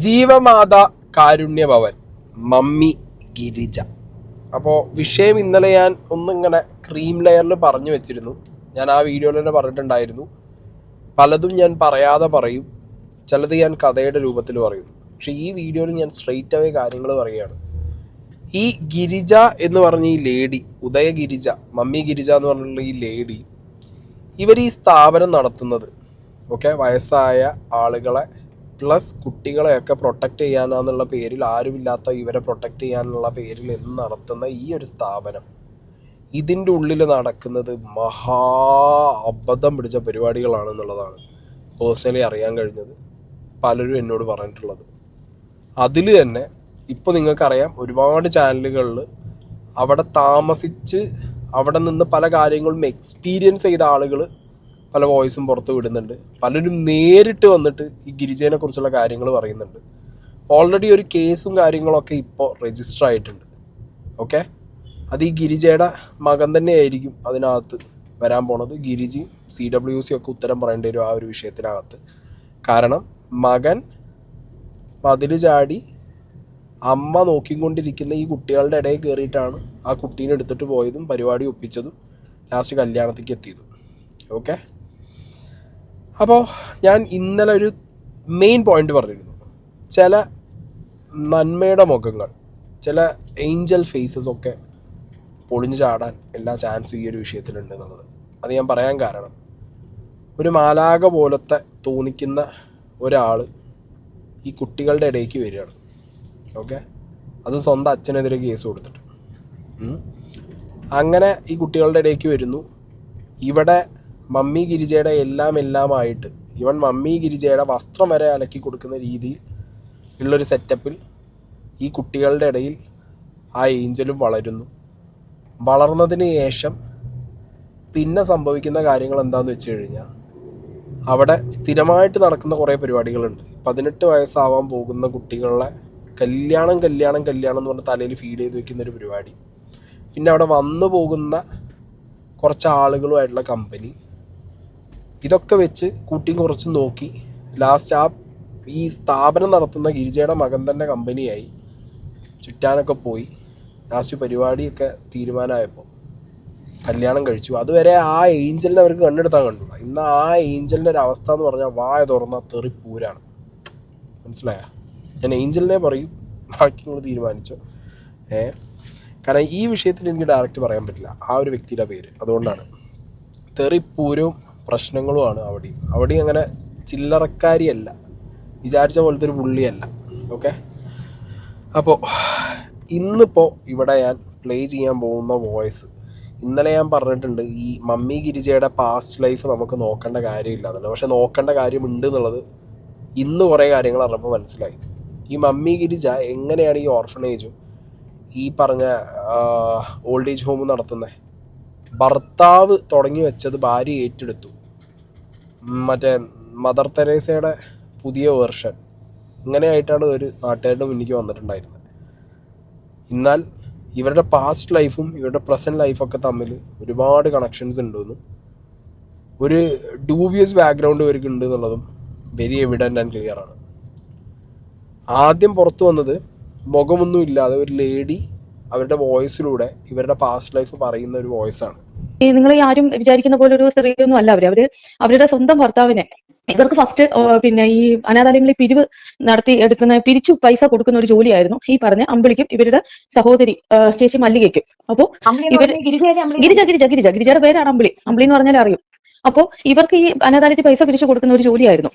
Jeevamatha Karunyabhavan mummy Girija. അപ്പോൾ വിഷയം ഇന്നലെ ഞാൻ ഒന്നിങ്ങനെ ക്രീം ലെയറിൽ പറഞ്ഞു വെച്ചിരുന്നു. ഞാൻ ആ വീഡിയോയിൽ തന്നെ പറഞ്ഞിട്ടുണ്ടായിരുന്നു. പലതും ഞാൻ പറയാതെ പറയും, ചിലത് ഞാൻ കഥയുടെ രൂപത്തിൽ പറയും. പക്ഷെ ഈ വീഡിയോയിൽ ഞാൻ സ്ട്രെയിറ്റ് അവേ കാര്യങ്ങൾ പറയുകയാണ്. ഈ ഗിരിജ എന്ന് പറഞ്ഞ ഈ ലേഡി, ഉദയ ഗിരിജ, മമ്മി ഗിരിജ എന്ന് പറഞ്ഞുള്ള ഈ ലേഡി, ഇവർ ഈ സ്ഥാപനം നടത്തുന്നത് വയസ്സായ ആളുകളെ പ്ലസ് കുട്ടികളെയൊക്കെ പ്രൊട്ടക്റ്റ് ചെയ്യാനെന്നുള്ള പേരിൽ, ആരുമില്ലാത്ത ഇവരെ പ്രൊട്ടക്റ്റ് ചെയ്യാനുള്ള പേരിൽ എന്ന് നടത്തുന്ന ഈ ഒരു സ്ഥാപനം, ഇതിൻ്റെ ഉള്ളിൽ നടക്കുന്നത് മഹാ അബദ്ധം പിടിച്ച പരിപാടികളാണെന്നുള്ളതാണ് പേഴ്സണലി അറിയാൻ കഴിഞ്ഞത്. പലരും എന്നോട് പറഞ്ഞിട്ടുള്ളത്. അതിൽ തന്നെ ഇപ്പോൾ നിങ്ങൾക്കറിയാം, ഒരുപാട് ചാനലുകളിൽ അവിടെ താമസിച്ച് അവിടെ നിന്ന് പല കാര്യങ്ങളും എക്സ്പീരിയൻസ് ചെയ്ത ആളുകൾ പല വോയിസും പുറത്ത് വിടുന്നുണ്ട്. പലരും നേരിട്ട് വന്നിട്ട് ഈ ഗിരിജേനെ കുറിച്ചുള്ള കാര്യങ്ങൾ പറയുന്നുണ്ട്. ഓൾറെഡി ഒരു കേസും കാര്യങ്ങളൊക്കെ ഇപ്പോൾ രജിസ്റ്റർ ആയിട്ടുണ്ട്. അത് ഈ ഗിരിജയുടെ മകൻ തന്നെയായിരിക്കും അതിനകത്ത് വരാൻ പോണത്. ഗിരിജയും CWC ഒക്കെ ഉത്തരം പറയേണ്ടി വരും ആ ഒരു വിഷയത്തിനകത്ത്. കാരണം മകൻ മതിൽ ചാടി അമ്മ നോക്കിക്കൊണ്ടിരിക്കുന്ന ഈ കുട്ടികളുടെ ഇടയിൽ കയറിയിട്ടാണ് ആ കുട്ടീനെ എടുത്തിട്ട് പോയതും പരിപാടി ഒപ്പിച്ചതും ലാസ്റ്റ് കല്യാണത്തേക്ക് എത്തിയതും. അപ്പോൾ ഞാൻ ഇന്നലെ ഒരു മെയിൻ പോയിന്റ് പറഞ്ഞിരുന്നു. ചില നന്മയുടെ മുഖങ്ങൾ, ചില ഏഞ്ചൽ ഫേസസ് ഒക്കെ പൊളിഞ്ഞു ചാടാൻ എല്ലാ ചാൻസും ഈ ഒരു വിഷയത്തിലുണ്ട് എന്നുള്ളത്. അത് ഞാൻ പറയാൻ കാരണം, ഒരു മാലാക പോലത്തെ തോന്നിക്കുന്ന ഒരാൾ ഈ കുട്ടികളുടെ ഇടയ്ക്ക് വരികയാണ്. അതും സ്വന്തം അച്ഛനെതിരെ കേസ് കൊടുത്തിട്ട്. അങ്ങനെ ഈ കുട്ടികളുടെ ഇടയ്ക്ക് വരുന്നു. ഇവിടെ മമ്മി ഗിരിജയുടെ എല്ലാമായിട്ട്, ഇവൻ മമ്മി ഗിരിജയുടെ വസ്ത്രം വരെ അലക്കി കൊടുക്കുന്ന രീതിയിൽ ഉള്ളൊരു സെറ്റപ്പിൽ ഈ കുട്ടികളുടെ ഇടയിൽ ആ ഏഞ്ചലും വളരുന്നു. വളർന്നതിന് ശേഷം പിന്നെ സംഭവിക്കുന്ന കാര്യങ്ങൾ എന്താണെന്ന് വെച്ച് കഴിഞ്ഞാൽ, അവിടെ സ്ഥിരമായിട്ട് നടക്കുന്ന കുറേ പരിപാടികളുണ്ട്. 18 വയസ്സാവാൻ പോകുന്ന കുട്ടികളെ കല്യാണം എന്ന് പറഞ്ഞ തലയിൽ ഫീഡ് ചെയ്ത് വെക്കുന്നൊരു പരിപാടി. പിന്നെ അവിടെ വന്നു പോകുന്ന കുറച്ച് ആളുകളുമായിട്ടുള്ള കമ്പനി, ഇതൊക്കെ വെച്ച് കൂട്ടിയും കുറച്ചും നോക്കി ലാസ്റ്റ് ഈ സ്ഥാപനം നടത്തുന്ന ഗിരിജയുടെ മകൻ തന്നെ കമ്പനിയായി ചുറ്റാനൊക്കെ പോയി. ലാസ്റ്റ് പരിപാടിയൊക്കെ തീരുമാനമായപ്പോൾ കല്യാണം കഴിച്ചു. അതുവരെ ആ ഏഞ്ചലിനെ അവർക്ക് കണ്ടെടുത്താൻ കണ്ടില്ല. ഇന്ന് ആ ഏഞ്ചലിൻ്റെ ഒരു അവസ്ഥ എന്ന് പറഞ്ഞാൽ വായ തുറന്ന തെറിപ്പൂരാണ്. മനസ്സിലായോ? ഞാൻ ഏഞ്ചലിനെ പറയും, ബാക്കി നിങ്ങൾ തീരുമാനിച്ചോ. കാരണം ഈ വിഷയത്തിൽ എനിക്ക് ഡയറക്റ്റ് പറയാൻ പറ്റില്ല ആ ഒരു വ്യക്തിയുടെ പേര്. അതുകൊണ്ടാണ് തെറിപ്പൂരവും പ്രശ്നങ്ങളുമാണ് അവിടെയും അങ്ങനെ ചില്ലറക്കാരിയല്ല, വിചാരിച്ച പോലത്തെ ഒരു പുള്ളിയല്ല. അപ്പോൾ ഇന്നിപ്പോൾ ഇവിടെ ഞാൻ പ്ലേ ചെയ്യാൻ പോകുന്ന വോയിസ്, ഇന്നലെ ഞാൻ പറഞ്ഞിട്ടുണ്ട് ഈ മമ്മി ഗിരിജയുടെ പാസ്റ്റ് ലൈഫ് നമുക്ക് നോക്കേണ്ട കാര്യമില്ല എന്നുള്ളത്. പക്ഷെ നോക്കേണ്ട കാര്യമുണ്ട് എന്നുള്ളത് ഇന്ന് കുറേ കാര്യങ്ങൾ അറിഞ്ഞപ്പോൾ മനസ്സിലായി. ഈ മമ്മി ഗിരിജ എങ്ങനെയാണ് ഈ ഓർഫനേജും ഈ പറഞ്ഞ ഓൾഡ് ഏജ് ഹോമും നടത്തുന്നത്? ഭർത്താവ് തുടങ്ങി വെച്ചത് ഭാര്യ ഏറ്റെടുത്തു. മറ്റേ മദർ തെരേസയുടെ പുതിയ വേർഷൻ ഇങ്ങനെയായിട്ടാണ് ഒരു നാട്ടുകാരുടെ മുന്നിലേക്ക് വന്നിട്ടുണ്ടായിരുന്നത്. എന്നാൽ ഇവരുടെ പാസ്റ്റ് ലൈഫും ഇവരുടെ പ്രസൻറ്റ് ലൈഫൊക്കെ തമ്മിൽ ഒരുപാട് കണക്ഷൻസ് ഉണ്ടെന്നും ഒരു ഡൂബിയസ് ബാക്ക്ഗ്രൗണ്ട് ഇവർക്ക് ഉണ്ട് എന്നുള്ളതും വെരി എവിഡൻ്റ് ആൻഡ് ക്ലിയർ ആണ്. ആദ്യം പുറത്തു വന്നത് മുഖമൊന്നും ഇല്ലാതെ ഒരു ലേഡി അവരുടെ വോയിസിലൂടെ ഇവരുടെ പാസ്റ്റ് ലൈഫ് പറയുന്ന ഒരു വോയിസാണ്. നിങ്ങൾ ഈ ആരും വിചാരിക്കുന്ന പോലെ ഒരു സ്ത്രീയൊന്നും അല്ല അവരുടെ സ്വന്തം ഭർത്താവിനെ, ഇവർക്ക് ഫസ്റ്റ് പിന്നെ ഈ അനാഥാലയങ്ങളിൽ പിരിവ് നടത്തി എടുക്കുന്ന, പിരിച്ചു പൈസ കൊടുക്കുന്ന ഒരു ജോലിയായിരുന്നു ഈ പറഞ്ഞ അമ്പിളിക്കും ഇവരുടെ സഹോദരി ചേച്ചി മല്ലികയ്ക്കും. അപ്പോ ഇവര് ഗിരിജയുടെ പേരാണ് അമ്പിളി എന്ന് പറഞ്ഞാൽ അറിയും. അപ്പോ ഇവർക്ക് ഈ അനാഥാലയത്തിൽ പൈസ പിരിച്ചു കൊടുക്കുന്ന ഒരു ജോലിയായിരുന്നു.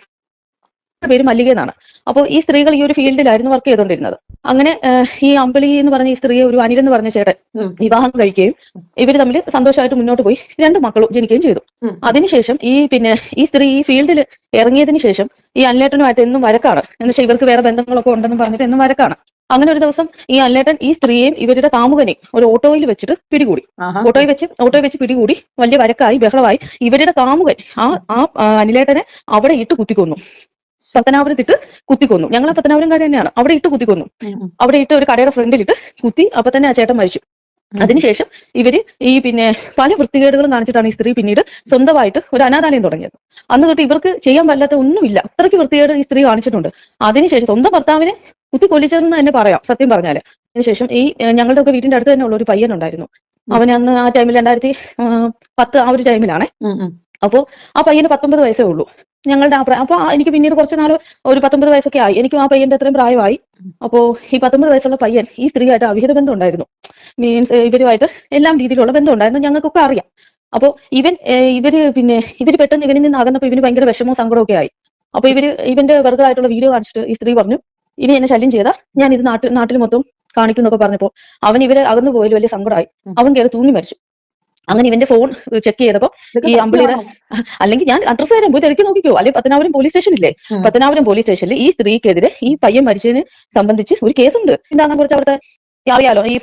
പേര് മല്ലിക എന്നാണ്. അപ്പോൾ ഈ സ്ത്രീകൾ ഈ ഒരു ഫീൽഡിലായിരുന്നു വർക്ക് ചെയ്തുകൊണ്ടിരുന്നത്. അങ്ങനെ ഈ അമ്പിളി എന്ന് പറഞ്ഞ ഈ സ്ത്രീയെ ഒരു അനിൽ എന്ന് പറഞ്ഞ ചേട്ടൻ വിവാഹം കഴിക്കുകയും ഇവർ തമ്മിൽ സന്തോഷമായിട്ട് മുന്നോട്ട് പോയി 2 മക്കളും ജനിക്കുകയും ചെയ്തു. അതിനുശേഷം ഈ സ്ത്രീ ഈ ഫീൽഡിൽ ഇറങ്ങിയതിനു ശേഷം ഈ അനിലേട്ടനുമായിട്ട് എന്നും വഴക്കാണ്. എന്ന് വെച്ചാൽ ഇവർക്ക് വേറെ ബന്ധങ്ങളൊക്കെ ഉണ്ടെന്ന് പറഞ്ഞിട്ട് എന്നും വഴക്കാണ്. അങ്ങനെ ഒരു ദിവസം ഈ അനിലേട്ടൻ ഈ സ്ത്രീയെയും ഇവരുടെ കാമുകനെയും ഒരു ഓട്ടോയിൽ വെച്ചിട്ട് പിടികൂടി. ഓട്ടോയിൽ വെച്ച് പിടികൂടി വലിയ വഴക്കായി, ബഹളമായി. ഇവരുടെ കാമുകൻ ആ അനിലേട്ടനെ അവിടെ ഇട്ട് കുത്തിക്കൊന്നു. പത്തനാപുരത്തിട്ട് കുത്തിക്കൊന്നു. ഞങ്ങൾ ആ പത്തനാപുരംകാർ തന്നെയാണ്. അവിടെ ഇട്ട് കുത്തിക്കൊന്നു. അവിടെ ഇട്ട് ഒരു കടയുടെ ഫ്രണ്ടിലിട്ട് കുത്തി. അപ്പൊ തന്നെ ആ ചേട്ടൻ മരിച്ചു. അതിനുശേഷം ഇവര് ഈ പിന്നെ പല വൃത്തികേടുകളും കാണിച്ചിട്ടാണ് ഈ സ്ത്രീ പിന്നീട് സ്വന്തമായിട്ട് ഒരു അനാഥാലയം തുടങ്ങിയത്. അന്ന് തൊട്ട് ഇവർക്ക് ചെയ്യാൻ പറ്റാത്ത ഒന്നുമില്ല, അത്രയ്ക്ക് വൃത്തികേട് ഈ സ്ത്രീ കാണിച്ചിട്ടുണ്ട്. അതിനുശേഷം സ്വന്തം ഭർത്താവിനെ കുത്തിക്കൊല്ലിച്ചതെന്ന് തന്നെ പറയാം സത്യം പറഞ്ഞാല്. അതിനുശേഷം ഈ ഞങ്ങളുടെ ഒക്കെ വീടിന്റെ അടുത്ത് തന്നെ ഉള്ള ഒരു പയ്യനുണ്ടായിരുന്നു. അവന് അന്ന് ആ ടൈമിൽ 2010 ആ ഒരു ടൈമിലാണേ. അപ്പോ ആ പയ്യന് 19 വയസ്സേ ഉള്ളൂ. ഞങ്ങളുടെ അപ്പൊ എനിക്ക് പിന്നീട് കുറച്ച് നാൾ ഒരു 19 വയസ്സൊക്കെ ആയി, എനിക്കും ആ പയ്യന്റെ അത്രയും പ്രായമായി. അപ്പോ ഈ 19 വയസ്സുള്ള പയ്യൻ ഈ സ്ത്രീയായിട്ട് അവിഹിത ബന്ധം ഉണ്ടായിരുന്നു. മീൻസ് ഇവരുമായിട്ട് എല്ലാം രീതിയിലുള്ള ബന്ധം ഉണ്ടായിരുന്നു, ഞങ്ങൾക്കൊക്കെ അറിയാം. അപ്പോ ഇവര് പെട്ടെന്ന് ഇവനിൽ നിന്ന് അകന്നപ്പോ ഇവന് ഭയങ്കര വിഷമവും സങ്കടമൊക്കെ ആയി. അപ്പൊ ഇവന്റെ വെറുതെ ആയിട്ടുള്ള വീഡിയോ കാണിച്ചിട്ട് ഈ സ്ത്രീ പറഞ്ഞു, ഇനി എന്നെ ശല്യം ചെയ്താ ഞാൻ ഇത് നാട്ടിൽ മൊത്തം കാണിക്കുന്നൊക്കെ പറഞ്ഞപ്പോ ഇവരെ അകന്നു പോയാലും വലിയ സങ്കടമായി. അവൻ കയറി തൂങ്ങി മരിച്ചു. അങ്ങനെ ഇവന്റെ ഫോൺ ചെക്ക് ചെയ്തപ്പോ ഈ അമ്പിളിയുടെ, അല്ലെങ്കിൽ ഞാൻ അഡ്രസ് തരാൻ പോയി തിരക്കി നോക്കിക്കോ, അല്ലെങ്കിൽ പത്തനാപുരം പോലീസ് സ്റ്റേഷനില്ലേ, പത്തനാപുരം പോലീസ് സ്റ്റേഷനിൽ ഈ സ്ത്രീക്കെതിരെ ഈ പയ്യൻ മരിച്ചതിന് സംബന്ധിച്ച് ഒരു കേസുണ്ട്. എന്താണെന്ന് കുറിച്ച് അവിടുത്തെ അറിയാലോ. ഈ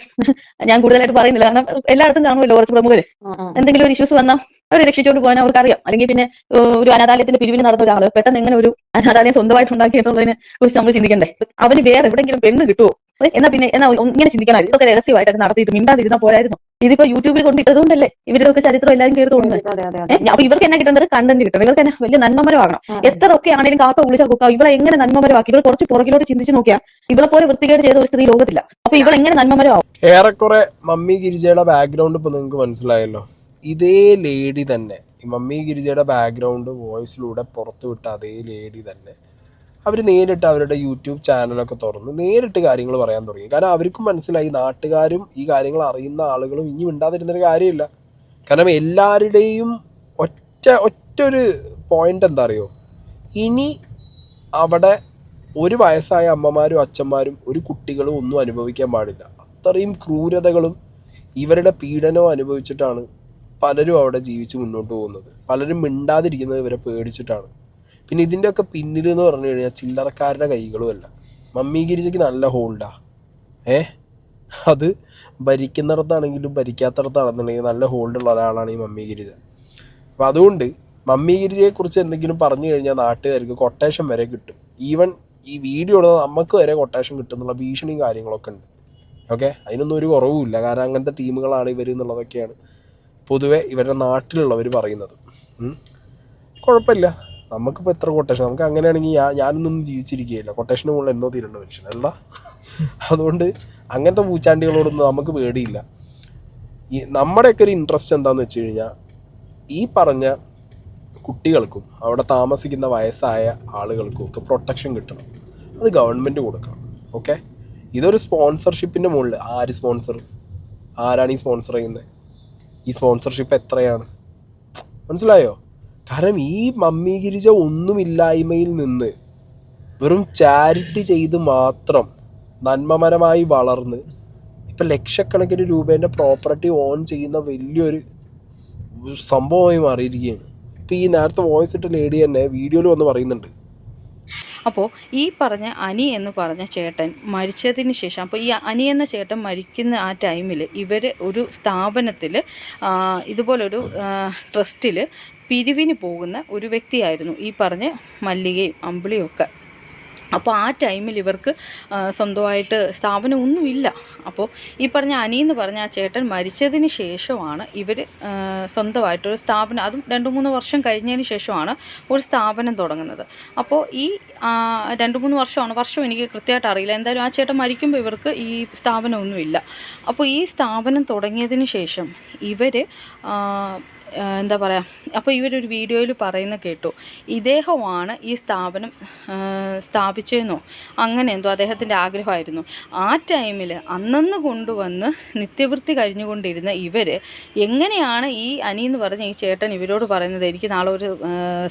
ഞാൻ കൂടുതലായിട്ട് പറയുന്നില്ല, കാരണം എല്ലായിടത്തും കാണുമല്ലോ കുറച്ച് പ്രമുഖര് എന്തെങ്കിലും ഒരു ഇഷ്യൂസ് വന്നാൽ അവരെ രക്ഷിച്ചുകൊണ്ട് പോകാൻ അവർക്ക് അറിയാം. അല്ലെങ്കിൽ പിന്നെ ഒരു അനാഥാലയത്തിന്റെ പിരിവിന് നടന്ന ഒരാള് പെട്ടെന്ന് എങ്ങനെ ഒരു അനാഥാലയം സ്വന്തമായിട്ട് ഉണ്ടാക്കി എന്നുള്ളതിനെ കുറിച്ച് നമ്മൾ ചിന്തിക്കണ്ടേ. അവന് വേറെ എവിടെയെങ്കിലും പെണ്ണ് കിട്ടുമോ? എന്നാ ഇങ്ങനെ ചിന്തിക്കണം. ഇതൊക്കെ രഹസ്യമായിട്ട് നടത്തിയിട്ട് മിണ്ടാതിരുന്നാ പോരായിരുന്നു. ഇതിപ്പോ യൂട്യൂബിൽ കൊണ്ടിട്ടതുകൊണ്ടല്ലേ ഇവരൊക്കെ ചരിത്രം എല്ലാവരും കയറി തോന്നുന്നത്. അപ്പൊ ഇവർക്ക് എന്നെ കിട്ടേണ്ടത് കണ്ടന്റ് കിട്ടണം, ഇവർക്ക് തന്നെ വലിയ നന്മമരമാകണം. എത്ര ഒക്കെ ആണെങ്കിലും കാക്ക വിളിച്ചാൽ കുക്കാം. ഇവളെ എങ്ങനെ നന്മമരമാക്കി, ഇവർ കുറച്ച് പുറകിലോട്ട് ചിന്തിച്ച് നോക്കിയാൽ ഇവളെ പോലെ വൃത്തികേട് ചെയ്ത ഒരു സ്ത്രീ ലോകത്തില്ല. അപ്പൊ ഇവൾ എങ്ങനെ നന്മമരമാവും? ഏറെക്കുറെ മമ്മി ഗിരിജയുടെ ബാക്ക്ഗ്രൗണ്ട് ഇപ്പൊ നിങ്ങൾക്ക് മനസ്സിലായല്ലോ. ഇതേ ലേഡി തന്നെ, ഈ മമ്മി ഗിരിജയുടെ ബാക്ക്ഗ്രൗണ്ട് വോയിസിലൂടെ പുറത്തു വിട്ട അതേ ലേഡി തന്നെ അവർ നേരിട്ട് അവരുടെ യൂട്യൂബ് ചാനലൊക്കെ തുറന്ന് നേരിട്ട് കാര്യങ്ങൾ പറയാൻ തുടങ്ങി. കാരണം അവർക്കും മനസ്സിലായി, നാട്ടുകാരും ഈ കാര്യങ്ങൾ അറിയുന്ന ആളുകളും ഇനി മിണ്ടാതിരുന്നൊരു കാര്യമില്ല. കാരണം എല്ലാവരുടെയും ഒറ്റൊരു പോയിന്റ് എന്താ അറിയോ, ഇനി അവിടെ ഒരു വയസ്സായ അമ്മമാരും അച്ഛന്മാരും ഒരു കുട്ടികളും ഒന്നും അനുഭവിക്കാൻ പാടില്ല. അത്രയും ക്രൂരതകളും ഇവരുടെ പീഡനവും അനുഭവിച്ചിട്ടാണ് പലരും അവിടെ ജീവിച്ച് മുന്നോട്ട് പോകുന്നത്. പലരും മിണ്ടാതിരിക്കുന്നത് ഇവരെ പേടിച്ചിട്ടാണ്. പിന്നെ ഇതിൻ്റെയൊക്കെ പിന്നിൽ എന്ന് പറഞ്ഞു കഴിഞ്ഞാൽ ചില്ലറക്കാരുടെ കൈകളുമല്ല. മമ്മി ഗിരിജയ്ക്ക് നല്ല ഹോൾഡാ. അത് ഭരിക്കുന്നിടത്താണെങ്കിലും ഭരിക്കാത്തിടത്താണെന്നുണ്ടെങ്കിൽ നല്ല ഹോൾഡുള്ള ഒരാളാണ് ഈ മമ്മി ഗിരിജ. അപ്പം അതുകൊണ്ട് മമ്മി ഗിരിജയെക്കുറിച്ച് എന്തെങ്കിലും പറഞ്ഞു കഴിഞ്ഞാൽ നാട്ടുകാർക്ക് കൊട്ടേഷൻ വരെ കിട്ടും. ഈവൻ ഈ വീഡിയോ ഉള്ളത് നമുക്ക് വരെ കൊട്ടേഷൻ കിട്ടും എന്നുള്ള ഭീഷണിയും കാര്യങ്ങളൊക്കെ ഉണ്ട്. ഓക്കെ, അതിനൊന്നും ഒരു കുറവുമില്ല. കാരണം അങ്ങനത്തെ ടീമുകളാണ് ഇവർ എന്നുള്ളതൊക്കെയാണ് പൊതുവെ ഇവരുടെ നാട്ടിലുള്ളവർ പറയുന്നത്. കുഴപ്പമില്ല, നമുക്കിപ്പോൾ എത്ര കൊട്ടേഷൻ, നമുക്ക് അങ്ങനെയാണെങ്കിൽ ഞാനൊന്നും ജീവിച്ചിരിക്കുകയില്ല. കൊട്ടേഷന് മുകളിൽ എന്നോ തീരേണ്ട മനുഷ്യനല്ല. അതുകൊണ്ട് അങ്ങനത്തെ പൂച്ചാണ്ടികളോടൊന്നും നമുക്ക് പേടിയില്ല. നമ്മുടെയൊക്കെ ഒരു ഇൻട്രസ്റ്റ് എന്താണെന്ന് വെച്ച് കഴിഞ്ഞാൽ ഈ പറഞ്ഞ കുട്ടികൾക്കും അവിടെ താമസിക്കുന്ന വയസ്സായ ആളുകൾക്കും ഒക്കെ പ്രൊട്ടക്ഷൻ കിട്ടണം. അത് ഗവൺമെൻറ് കൊടുക്കണം. ഓക്കെ, ഇതൊരു സ്പോൺസർഷിപ്പിൻ്റെ മുകളിൽ ആര് സ്പോൺസർ, ആരാണ് ഈ സ്പോൺസർ ചെയ്യുന്നത്? ഈ സ്പോൺസർഷിപ്പ് എത്രയാണ്? മനസ്സിലായോ? കാരണം ഈ മമ്മി ഗിരിജ ഒന്നുമില്ലായ്മയിൽ നിന്ന് വെറും ചാരിറ്റി ചെയ്ത് മാത്രം നന്മമരമായി വളർന്ന് ഇപ്പം ലക്ഷക്കണക്കിന് രൂപേൻ്റെ പ്രോപ്പർട്ടി ഓൺ ചെയ്യുന്ന വലിയൊരു സംഭവമായി മാറിയിരിക്കുകയാണ്. ഇപ്പം ഈ നേരത്തെ വോയിസ് ഇട്ട ലേഡി തന്നെ വീഡിയോയിൽ വന്ന് പറയുന്നുണ്ട്. അപ്പോൾ ഈ പറഞ്ഞ അനി എന്ന് പറഞ്ഞ ചേട്ടൻ മരിച്ചതിന് ശേഷം, അപ്പോൾ ഈ അനി എന്ന ചേട്ടൻ മരിക്കുന്ന ആ ടൈമിൽ ഇവർ ഒരു സ്ഥാപനത്തിൽ ഇതുപോലൊരു ട്രസ്റ്റിൽ പിരിവിന് പോകുന്ന ഒരു വ്യക്തിയായിരുന്നു ഈ പറഞ്ഞ മല്ലികയും അമ്പിളിയും ഒക്കെ. അപ്പോൾ ആ ടൈമിൽ ഇവർക്ക് സ്വന്തമായിട്ട് സ്ഥാപനം ഒന്നുമില്ല. അപ്പോൾ ഈ പറഞ്ഞ അനി എന്ന് പറഞ്ഞ ആ ചേട്ടൻ മരിച്ചതിന് ശേഷമാണ് ഇവർ സ്വന്തമായിട്ടൊരു സ്ഥാപനം, അതും 2-3 വർഷം കഴിഞ്ഞതിന് ശേഷമാണ് ഒരു സ്ഥാപനം തുടങ്ങുന്നത്. അപ്പോൾ ഈ 2-3 വർഷം എനിക്ക് കൃത്യമായിട്ട് അറിയില്ല. എന്തായാലും ആ ചേട്ടൻ മരിക്കുമ്പോൾ ഇവർക്ക് ഈ സ്ഥാപനമൊന്നുമില്ല. അപ്പോൾ ഈ സ്ഥാപനം തുടങ്ങിയതിന് ശേഷം ഇവർ എന്താ പറയുക, അപ്പോൾ ഇവരൊരു വീഡിയോയിൽ പറയുന്ന കേട്ടു, ഇദ്ദേഹമാണ് ഈ സ്ഥാപനം സ്ഥാപിച്ചതെന്നോ അങ്ങനെ എന്തോ അദ്ദേഹത്തിൻ്റെ ആഗ്രഹമായിരുന്നു. ആ ടൈമിൽ അന്നന്ന് കൊണ്ടുവന്ന് നിത്യവൃത്തി കഴിഞ്ഞുകൊണ്ടിരുന്ന ഇവർ എങ്ങനെയാണ് ഈ അനി എന്ന് പറഞ്ഞ ഈ ചേട്ടൻ ഇവരോട് പറയുന്നത്, എനിക്ക് നാളെ ഒരു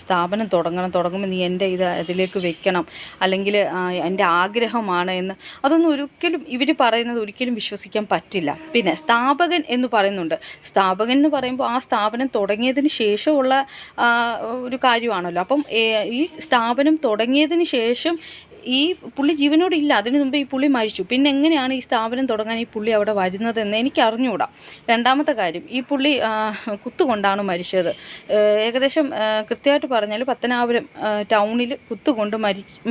സ്ഥാപനം തുടങ്ങുമ്പോൾ നീ എൻ്റെ അതിലേക്ക് വെക്കണം, അല്ലെങ്കിൽ എൻ്റെ ആഗ്രഹമാണ് എന്ന്. അതൊന്നും ഒരിക്കലും ഇവർ പറയുന്നത് ഒരിക്കലും വിശ്വസിക്കാൻ പറ്റില്ല. പിന്നെ സ്ഥാപകൻ എന്ന് പറയുന്നുണ്ട്. സ്ഥാപകൻ എന്ന് പറയുമ്പോൾ ആ സ്ഥാപനം തുടങ്ങിയതിന് ശേഷമുള്ള ഒരു കാര്യമാണല്ലോ. അപ്പം ഈ സ്ഥാപനം തുടങ്ങിയതിന് ശേഷം ഈ പുള്ളി ജീവനോട് ഇല്ല, അതിനു മുമ്പ് ഈ പുള്ളി മരിച്ചു. പിന്നെ എങ്ങനെയാണ് ഈ സ്ഥാപനം തുടങ്ങാൻ ഈ പുള്ളി അവിടെ വരുന്നതെന്ന് എനിക്ക് അറിഞ്ഞുകൂടാ. രണ്ടാമത്തെ കാര്യം, ഈ പുള്ളി കുത്തുകൊണ്ടാണ് മരിച്ചത്. ഏകദേശം കൃത്യമായിട്ട് പറഞ്ഞാൽ പത്തനാപുരം ടൗണിൽ കുത്തുകൊണ്ട്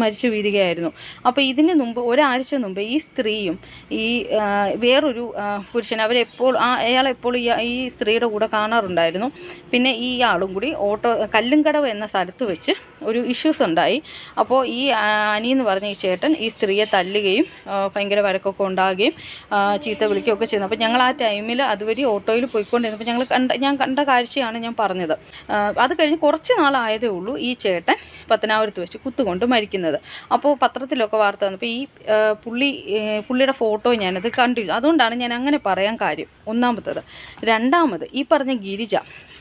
മരിച്ചു വീഴുകയായിരുന്നു. അപ്പോൾ ഇതിന് മുമ്പ് ഒരാഴ്ച മുമ്പ് ഈ സ്ത്രീയും ഈ വേറൊരു പുരുഷൻ അയാളെപ്പോൾ ഈ സ്ത്രീയുടെ കൂടെ കാണാറുണ്ടായിരുന്നു. പിന്നെ ഈ ആളും കൂടി കല്ലുംകടവ് എന്ന സ്ഥലത്ത് വെച്ച് ഒരു ഇഷ്യൂസ് ഉണ്ടായി. അപ്പോൾ ഈ അനി എന്ന് പറഞ്ഞ ഈ ചേട്ടൻ ഈ സ്ത്രീയെ തല്ലുകയും ഭയങ്കര വഴക്കൊക്കെ ഉണ്ടാകുകയും ചീത്ത വിളിക്കുകയൊക്കെ ചെയ്യുന്നു. അപ്പോൾ ഞങ്ങൾ ആ ടൈമിൽ അതുവഴി ഓട്ടോയിൽ പോയിക്കൊണ്ടിരുന്നപ്പോൾ ഞാൻ കണ്ട കാഴ്ചയാണ് ഞാൻ പറഞ്ഞത്. അത് കഴിഞ്ഞ് കുറച്ച് നാളായതേ ഉള്ളൂ ഈ ചേട്ടൻ പത്തനാപുരത്ത് വെച്ച് കുത്തുകൊണ്ട് മരിക്കുന്നത്. അപ്പോൾ പത്രത്തിലൊക്കെ വാർത്ത വന്നപ്പോൾ ഈ പുള്ളിയുടെ ഫോട്ടോ ഞാനത് കണ്ടിരുന്നു. അതുകൊണ്ടാണ് ഞാൻ അങ്ങനെ പറയാൻ കാര്യം, ഒന്നാമത്തത്. രണ്ടാമത്, ഈ പറഞ്ഞ ഗിരിജ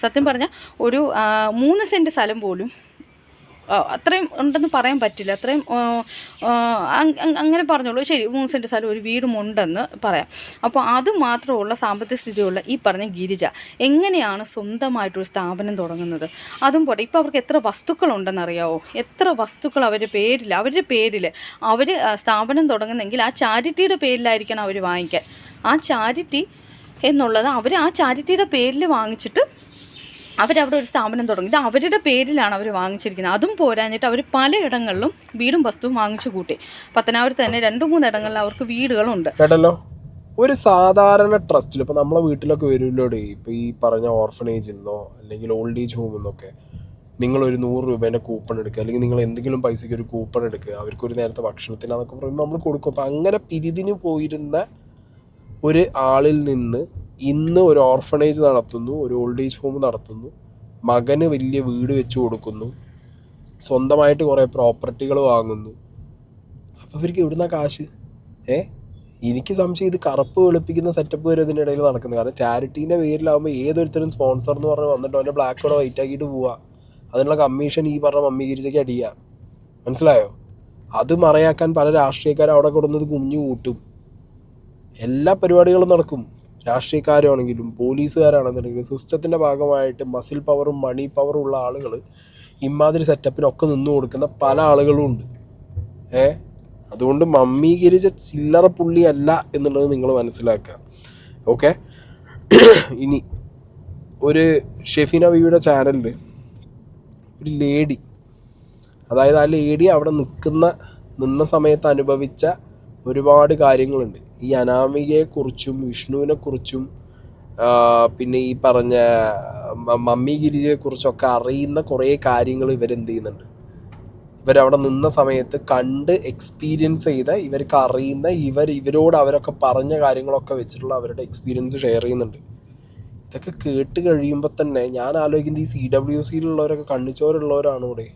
സത്യം പറഞ്ഞാൽ ഒരു 3 സെൻറ്റ് സ്ഥലം പോലും അത്രയും ഉണ്ടെന്ന് പറയാൻ പറ്റില്ല. അത്രയും അങ്ങനെ പറഞ്ഞോളൂ, ശരി, 3 സെൻറ്റ് സ്ഥലം ഒരു വീടും ഉണ്ടെന്ന് പറയാം. അപ്പോൾ അത് മാത്രമുള്ള സാമ്പത്തിക സ്ഥിതിയുള്ള ഈ പറഞ്ഞ ഗിരിജ എങ്ങനെയാണ് സ്വന്തമായിട്ടൊരു സ്ഥാപനം തുടങ്ങുന്നത്? അതും പോട്ടെ, ഇപ്പോൾ അവർക്ക് എത്ര വസ്തുക്കളുണ്ടെന്നറിയാവോ? എത്ര വസ്തുക്കൾ അവരുടെ പേരിൽ അവർ സ്ഥാപനം തുടങ്ങുന്നെങ്കിൽ ആ ചാരിറ്റിയുടെ പേരിലായിരിക്കണം അവർ വാങ്ങിക്കാൻ. ആ ചാരിറ്റി എന്നുള്ളത് അവർ ആ ചാരിറ്റിയുടെ പേരിൽ വാങ്ങിച്ചിട്ട് അവരവിടെ ഒരു സ്ഥാപനം തുടങ്ങി. ഇത് അവരുടെ പേരിലാണ് അവർ വാങ്ങിച്ചിരിക്കുന്നത്. അതും പോരാഞ്ഞിട്ട് അവർ പലയിടങ്ങളിലും വീടും വസ്തുവും വാങ്ങിച്ചു കൂട്ടി. പത്തനാപുരത്ത് തന്നെ 2-3 ഇടങ്ങളിൽ അവർക്ക് വീടുകളുണ്ട്. കേട്ടല്ലോ, ഒരു സാധാരണ ട്രസ്റ്റിൽ ഇപ്പോൾ നമ്മളെ വീട്ടിലൊക്കെ വരുമല്ലോടെ, ഇപ്പോൾ ഈ പറഞ്ഞ ഓർഫനേജിൽ നിന്നോ അല്ലെങ്കിൽ ഓൾഡ് ഏജ് ഹോമിൽ നിന്നൊക്കെ നിങ്ങളൊരു 100 രൂപേൻ്റെ കൂപ്പൺ എടുക്കുക, അല്ലെങ്കിൽ നിങ്ങൾ എന്തെങ്കിലും പൈസയ്ക്ക് ഒരു കൂപ്പൺ എടുക്കുക, അവർക്കൊരു നേരത്തെ ഭക്ഷണത്തിന് അതൊക്കെ പറയുമ്പോൾ നമ്മൾ കൊടുക്കും. അപ്പോൾ അങ്ങനെ പിരിവിന് പോയിരുന്ന ഒരു ആളിൽ നിന്ന് ഇന്ന് ഒരു ഓർഫനേജ് നടത്തുന്നു, ഒരു ഓൾഡ് ഏജ് ഹോം നടത്തുന്നു, മകന് വലിയ വീട് വെച്ച് കൊടുക്കുന്നു, സ്വന്തമായിട്ട് കുറേ പ്രോപ്പർട്ടികൾ വാങ്ങുന്നു. അപ്പോൾ ഇവർക്ക് എവിടുന്ന കാശ്? എനിക്ക് സംശയം ഇത് കറുപ്പ് വെളുപ്പിക്കുന്ന സെറ്റപ്പ് വരെ ഇതിനിടയിൽ നടക്കുന്നത്. കാരണം ചാരിറ്റീൻ്റെ പേരിലാകുമ്പോൾ ഏതൊരുത്തരും സ്പോൺസർ എന്ന് പറഞ്ഞ് വന്നിട്ട് അവൻ്റെ ബ്ലാക്ക് കോഡ് വൈറ്റ് ആക്കിയിട്ട് പോവുക. അതിനുള്ള കമ്മീഷൻ ഈ പറഞ്ഞ മമ്മി ഗിരിജയ്ക്ക് അടിയുക. മനസ്സിലായോ? അത് മറയാക്കാൻ പല രാഷ്ട്രീയക്കാരും അവിടെ കൊടുക്കുന്നത് കുഞ്ഞു കൂട്ടും. എല്ലാ പരിപാടികളും നടക്കും. രാഷ്ട്രീയക്കാരാണെങ്കിലും പോലീസുകാരാണെന്നുണ്ടെങ്കിലും സിസ്റ്റത്തിൻ്റെ ഭാഗമായിട്ട് മസിൽ പവറും മണി പവറും ഉള്ള ആളുകൾ ഇമാതിരി സെറ്റപ്പിനൊക്കെ നിന്നു കൊടുക്കുന്ന പല ആളുകളും ഉണ്ട്. അതുകൊണ്ട് മമ്മി ഗിരിജ ചില്ലറ പുള്ളിയല്ല എന്നുള്ളത് നിങ്ങൾ മനസ്സിലാക്കുക. ഓക്കെ, ഇനി ഒരു ഷെഫീന ബീവിയുടെ ചാനലിൽ ഒരു ലേഡി, അതായത് ആ ലേഡി അവിടെ നിന്ന സമയത്ത് അനുഭവിച്ച ഒരുപാട് കാര്യങ്ങളുണ്ട്. ഈ അനാമികയെക്കുറിച്ചും വിഷ്ണുവിനെക്കുറിച്ചും പിന്നെ ഈ പറഞ്ഞ മമ്മി ഗിരിജയെക്കുറിച്ചൊക്കെ അറിയുന്ന കുറേ കാര്യങ്ങൾ ഇവരെന്ത് ചെയ്യുന്നുണ്ട്, ഇവരവിടെ നിന്ന സമയത്ത് കണ്ട് എക്സ്പീരിയൻസ് ചെയ്ത, ഇവർക്ക് അറിയുന്ന, ഇവരോട് അവരൊക്കെ പറഞ്ഞ കാര്യങ്ങളൊക്കെ വെച്ചിട്ടുള്ള അവരുടെ എക്സ്പീരിയൻസ് ഷെയർ ചെയ്യുന്നുണ്ട്. ഇതൊക്കെ കേട്ട് കഴിയുമ്പോൾ തന്നെ ഞാൻ ആലോചിക്കുന്നത് ഈ CWCയിലുള്ളവരൊക്കെ കണ്ണിച്ചോരുള്ളവരാണ് ഇവിടെ.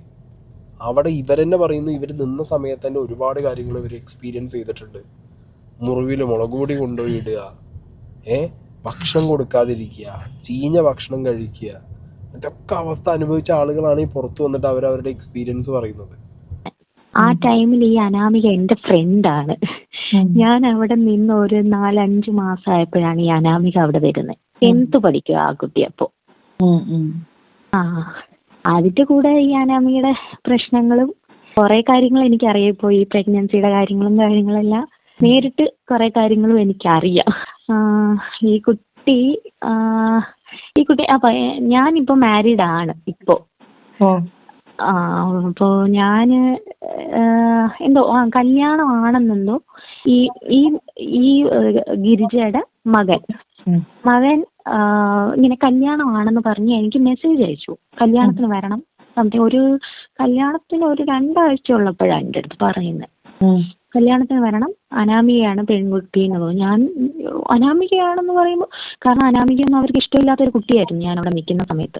അവിടെ ഇവരെന്നെ പറയുന്നു, ഇവർ നിന്ന സമയത്ത് തന്നെ ഒരുപാട് കാര്യങ്ങൾ ഇവർ എക്സ്പീരിയൻസ് ചെയ്തിട്ടുണ്ട്. മുറിവിൽ മുളകുപൊടി കൊണ്ടുപോയി ഇടുക, ഭക്ഷണം കൊടുക്കാതിരിക്കുക, ചീഞ്ഞ ഭക്ഷണം കഴിക്കുക, ഇതൊക്കെ അവസ്ഥ അനുഭവിച്ച ആളുകളാണ് ഈ പുറത്ത് വന്നിട്ട് അവരവരുടെ എക്സ്പീരിയൻസ് പറയുന്നത്. ആ ടൈമിൽ ഈ അനാമിക എന്റെ ഫ്രണ്ടാണ്. ഞാൻ അവിടെ നിന്ന് ഒരു 4-5 മാസമായപ്പോഴാണ് ഈ അനാമിക അവിടെ വരുന്നത്. 10th പഠിക്കുക ആ കുട്ടി. അപ്പോ അതിന്റെ കൂടെ ഈ അനാമികയുടെ പ്രശ്നങ്ങളും കുറെ കാര്യങ്ങൾ എനിക്കറിയാം. ഈ പ്രഗ്നൻസിയുടെ കാര്യങ്ങളെല്ലാം നേരിട്ട് കുറെ കാര്യങ്ങളും എനിക്കറിയാം. ഈ കുട്ടി അപ്പൊ ഞാനിപ്പോ മാരീഡ് ആണ് ഇപ്പോ. അപ്പോ ഞാന് എന്തോ കല്യാണം ആണെന്നെന്തോ ഈ ഗിരിജയുടെ മകൻ ഇങ്ങനെ കല്യാണമാണെന്ന് പറഞ്ഞ് എനിക്ക് മെസ്സേജ് അയച്ചു. കല്യാണത്തിന് വരണം സംതിങ്. കല്യാണത്തിന് ഒരു 2 ആഴ്ച ഉള്ളപ്പോഴാണ് എൻ്റെ അടുത്ത് പറയുന്നത്, കല്യാണത്തിന് വരണം, അനാമികയാണ് പെൺകുട്ടി എന്ന് പറഞ്ഞു. ഞാൻ അനാമികയാണെന്ന് പറയുമ്പോൾ, കാരണം അനാമികയൊന്നും അവർക്ക് ഇഷ്ടമില്ലാത്തൊരു കുട്ടിയായിരുന്നു ഞാൻ അവിടെ നിൽക്കുന്ന സമയത്ത്.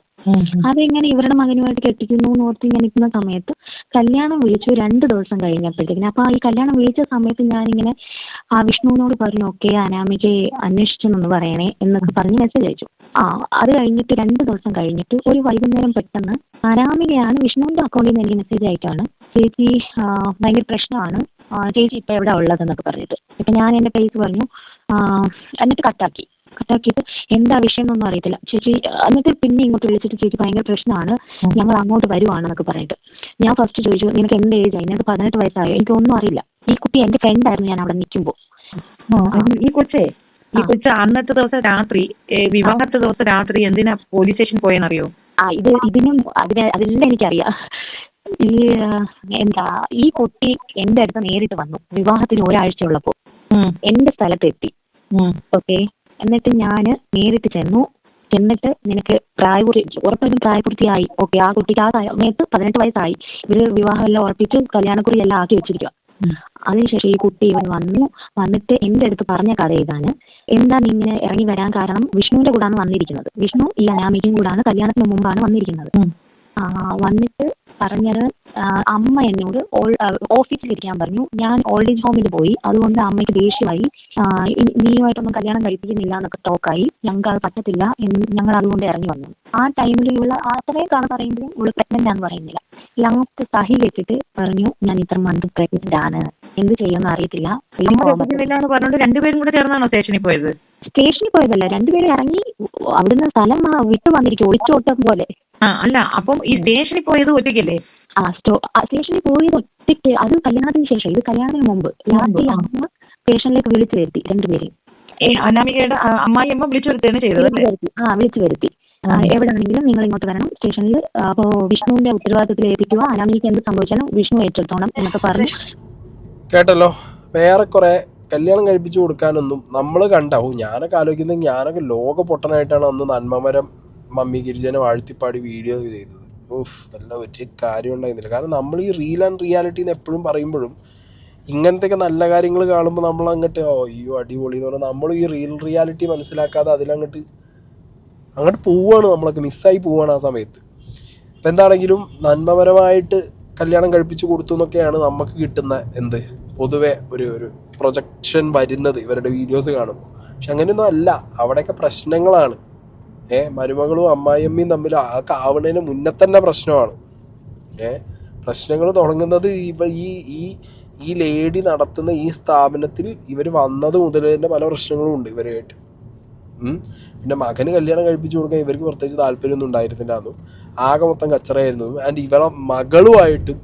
അതെങ്ങനെ ഇവരുടെ മകനുമായിട്ട് കെട്ടിക്കുന്നു എന്ന് ഓർത്ത് ഞാൻ നിൽക്കുന്ന സമയത്ത് കല്യാണം വിളിച്ചു 2 ദിവസം കഴിഞ്ഞപ്പോഴത്തേക്കിന്. അപ്പൊ ഈ കല്യാണം വിളിച്ച സമയത്ത് ഞാനിങ്ങനെ വിഷ്ണുവിനോട് പറഞ്ഞു, ഓക്കെ അനാമികയെ അന്വേഷിച്ചെന്ന് പറയണേ എന്നൊക്കെ പറഞ്ഞ് മെസ്സേജ് അയച്ചു. അത് കഴിഞ്ഞിട്ട് 2 ദിവസം കഴിഞ്ഞിട്ട് ഒരു വൈകുന്നേരം പെട്ടെന്ന് അനാമികയാണ് വിഷ്ണുവിന്റെ അക്കൗണ്ടിൽ നിന്ന് എനിക്ക് മെസ്സേജ് അയച്ചാണ്, ചേച്ചി ഭയങ്കര പ്രശ്നമാണ്, ചേച്ചി ഇപ്പൊ എവിടെ ഉള്ളതെന്നൊക്കെ പറഞ്ഞിട്ട്. ഇപ്പൊ ഞാൻ എന്റെ പേസ് പറഞ്ഞു, എന്നിട്ട് കട്ടാക്കി. കട്ടാക്കിയിട്ട് എന്താ വിഷയം എന്നൊന്നും അറിയത്തില്ല. ചേച്ചി എന്നിട്ട് പിന്നെ ഇങ്ങോട്ട് വിളിച്ചിട്ട് ചേച്ചി ഭയങ്കര പ്രശ്നമാണ്, ഞങ്ങൾ അങ്ങോട്ട് വരുവാണെന്നൊക്കെ പറഞ്ഞിട്ട്. ഞാൻ ഫസ്റ്റ് ചോദിച്ചു നിനക്ക് എന്ത് ഏജായി? നിനക്ക് 18 വയസ്സായോ? എനിക്കൊന്നും അറിയില്ല. ഈ കുട്ടി എന്റെ ഫ്രണ്ടായിരുന്നു ഞാൻ അവിടെ നിൽക്കുമ്പോൾ. ഈ കൊച്ച് അന്നത്തെ ദിവസം രാത്രി, വിവാഹത്തെ ദിവസം രാത്രി എന്തിനാ പോലീസ് സ്റ്റേഷനിൽ പോയെന്നറിയോ? അതെല്ലാം എനിക്കറിയാം. ഈ കുട്ടി എന്റെ അടുത്ത് നേരിട്ട് വന്നു വിവാഹത്തിന് ഒരാഴ്ചയുള്ളപ്പോ എന്റെ സ്ഥലത്തെത്തി. ഓക്കെ, എന്നിട്ട് ഞാന് നേരിട്ട് ചെന്നിട്ട് നിനക്ക് ഉറപ്പായിട്ടും പ്രായപൂർത്തിയായി. ഓക്കെ, ആ കുട്ടിക്ക് ആ സമയത്ത് 18 വയസ്സായി. ഇവര് വിവാഹം എല്ലാം ഉറപ്പിച്ചു കല്യാണക്കുറി എല്ലാം ആക്കി വെച്ചിരിക്കുക. അതിനുശേഷം ഈ കുട്ടി വന്നിട്ട് എന്റെ അടുത്ത് പറഞ്ഞ കഥ ഇതാണ്. എന്താ നീ ഇങ്ങനെ ഇറങ്ങി വരാൻ കാരണം? വിഷ്ണുവിന്റെ കൂടാണ് വന്നിരിക്കുന്നത്. വിഷ്ണു ഈ അനാമികയും കൂടാണ് കല്യാണത്തിന് മുമ്പാണ് വന്നിരിക്കുന്നത്. വന്നിട്ട് പറഞ്ഞത് അമ്മ എന്നോട് ഓഫീസിലിരിക്കാൻ പറഞ്ഞു. ഞാൻ ഓൾഡ് ഏജ് ഹോമിൽ പോയി, അതുകൊണ്ട് അമ്മയ്ക്ക് ദേഷ്യമായി. നീയുമായിട്ടൊന്നും കല്യാണം കഴിപ്പിക്കുന്നില്ല എന്നൊക്കെ ടോക്കായി. ഞങ്ങൾക്ക് അത് പറ്റത്തില്ല, ഞങ്ങൾ അതുകൊണ്ട് ഇറങ്ങി വന്നു. ആ ടൈമിലുള്ള അത്രയും കാണാൻ പറയുമ്പോഴും ഇവള് പ്രഗ്നന്റ് ആണെന്ന് പറയുന്നില്ല. ലാസ്റ്റ് സഹി വെച്ചിട്ട് പറഞ്ഞു ഞാൻ ഇത്ര മന്ത് പ്രഗ്നന്റ് ആണ്, എന്ത് ചെയ്യുമെന്ന് അറിയത്തില്ല. പറഞ്ഞോണ്ട് രണ്ടുപേരും കൂടെ ചേർന്നാണോ സ്റ്റേഷനിൽ പോയത്? സ്റ്റേഷനിൽ പോയതല്ല, രണ്ടുപേരും ഇറങ്ങി അവിടുന്ന് സ്ഥലം വിട്ടു വന്നിരിക്കും, ഒളിച്ചോട്ടം പോലെ. അല്ല, അപ്പം ഈ സ്റ്റേഷനിൽ പോയത് ഒറ്റയ്ക്കല്ലേ? സ്റ്റേഷനിൽ പോയത് ഒറ്റയ്ക്ക്. അത് കല്യാണത്തിന് ശേഷം, ഇത് കല്യാണത്തിന് മുമ്പ്. രാത്രി അമ്മ സ്റ്റേഷനിലേക്ക് വിളിച്ചു വരുത്തി രണ്ടുപേരെയും. അനാമികയുടെ അമ്മായിയമ്മ വിളിച്ചു വരുത്തുകയാണ് ചെയ്തത്. വിളിച്ചു വരുത്തി. എവിടെയാണെങ്കിലും നിങ്ങൾ ഇങ്ങോട്ട് വരണം സ്റ്റേഷനിൽ. അപ്പോൾ വിഷ്ണുവിന്റെ ഉത്തരവാദിത്തത്തിൽ ഏൽപ്പിക്കുക, അനാമികയ്ക്ക് എന്ത് സംഭവിച്ചാലും വിഷ്ണു ഏറ്റെടുത്തോണം എന്നൊക്കെ പറഞ്ഞു. കേട്ടല്ലോ. വേറെ കുറെ കല്യാണം കഴിപ്പിച്ചു കൊടുക്കാനൊന്നും നമ്മൾ കണ്ടാവും. ഞാനൊക്കെ ആലോചിക്കുന്നത് ഞാനൊക്കെ ലോക പൊട്ടനായിട്ടാണ് അന്ന് നന്മമരം മമ്മി ഗിരിജനെ വാഴ്ത്തിപ്പാടി വീഡിയോ ചെയ്തത്. വല്ല ഒരു കാര്യം ഉണ്ടായിരുന്നില്ല. കാരണം നമ്മൾ ഈ റീൽ ആൻഡ് റിയാലിറ്റി എന്ന് എപ്പോഴും പറയുമ്പോഴും ഇങ്ങനത്തെയൊക്കെ നല്ല കാര്യങ്ങൾ കാണുമ്പോൾ നമ്മൾ അങ്ങോട്ട് അയ്യോ അടിപൊളി എന്ന് പറഞ്ഞാൽ നമ്മൾ ഈ റിയാലിറ്റി മനസ്സിലാക്കാതെ അതിലങ്ങോട്ട് പോവുകയാണ്. നമ്മളൊക്കെ മിസ്സായി പോവുകയാണ് ആ സമയത്ത്. ഇപ്പം എന്താണെങ്കിലും നന്മപരമായിട്ട് കല്യാണം കഴിപ്പിച്ചു കൊടുത്തു എന്നൊക്കെയാണ് നമുക്ക് കിട്ടുന്ന പൊതുവെ ഒരു പ്രൊജക്ഷൻ വരുന്നത് ഇവരുടെ വീഡിയോസ് കാണുമ്പോൾ. പക്ഷെ അങ്ങനെയൊന്നും അല്ല. അവിടെയൊക്കെ പ്രശ്നങ്ങളാണ്. മരുമകളും അമ്മായിയമ്മയും തമ്മിൽ ആവുന്നതിന് മുന്നേ തന്നെ പ്രശ്നമാണ്. പ്രശ്നങ്ങൾ തുടങ്ങുന്നത് ഈ ലേഡി നടത്തുന്ന ഈ സ്ഥാപനത്തിൽ ഇവർ വന്നത് മുതൽ തന്നെ പല പ്രശ്നങ്ങളും ഉണ്ട് ഇവരുമായിട്ട്. പിന്നെ മകന് കല്യാണം കഴിപ്പിച്ചു കൊടുക്കാൻ ഇവർക്ക് പ്രത്യേകിച്ച് താല്പര്യമൊന്നും ഉണ്ടായിരുന്നില്ലാന്നു. ആകെ മൊത്തം കച്ചറയായിരുന്നു. ആൻഡ് ഇവളെ മകളുമായിട്ടും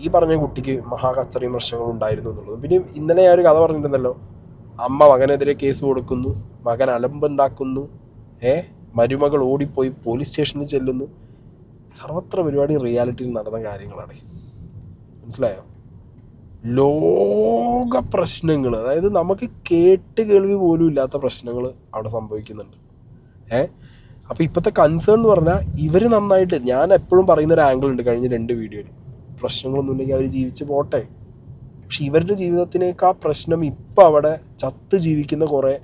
ഈ പറഞ്ഞ കുട്ടിക്ക് കച്ചറയും പ്രശ്നങ്ങളും ഉണ്ടായിരുന്നു എന്നുള്ളത്. പിന്നെ ഇന്നലെ ഞാൻ ഒരു കഥ പറഞ്ഞിട്ടുണ്ടല്ലോ, അമ്മ മകനെതിരെ കേസ് കൊടുക്കുന്നു, മകൻ അലമ്പുണ്ടാക്കുന്നു, മരുമകൾ ഓടിപ്പോയി പോലീസ് സ്റ്റേഷനിൽ ചെല്ലുന്നു. സർവത്ര പരിപാടി റിയാലിറ്റിയിൽ നടന്ന കാര്യങ്ങളാണ്. മനസ്സിലായോ? ലോക പ്രശ്നങ്ങൾ, അതായത് നമുക്ക് കേട്ട് കേൾവി പോലും ഇല്ലാത്ത പ്രശ്നങ്ങൾ അവിടെ സംഭവിക്കുന്നുണ്ട്. അപ്പോൾ ഇപ്പോഴത്തെ കൺസേൺ എന്ന് പറഞ്ഞാൽ ഇവർ നന്നായിട്ട്, ഞാൻ എപ്പോഴും പറയുന്നൊരു ആംഗിൾ ഉണ്ട് കഴിഞ്ഞ 2 വീഡിയോയിൽ, പ്രശ്നങ്ങളൊന്നും ഇല്ലെങ്കിൽ അവർ ജീവിച്ച് പോട്ടെ. പക്ഷെ ഇവരുടെ ജീവിതത്തിനേക്കാൾ പ്രശ്നം ഇപ്പം അവിടെ ചത്ത് ജീവിക്കുന്ന കുറേ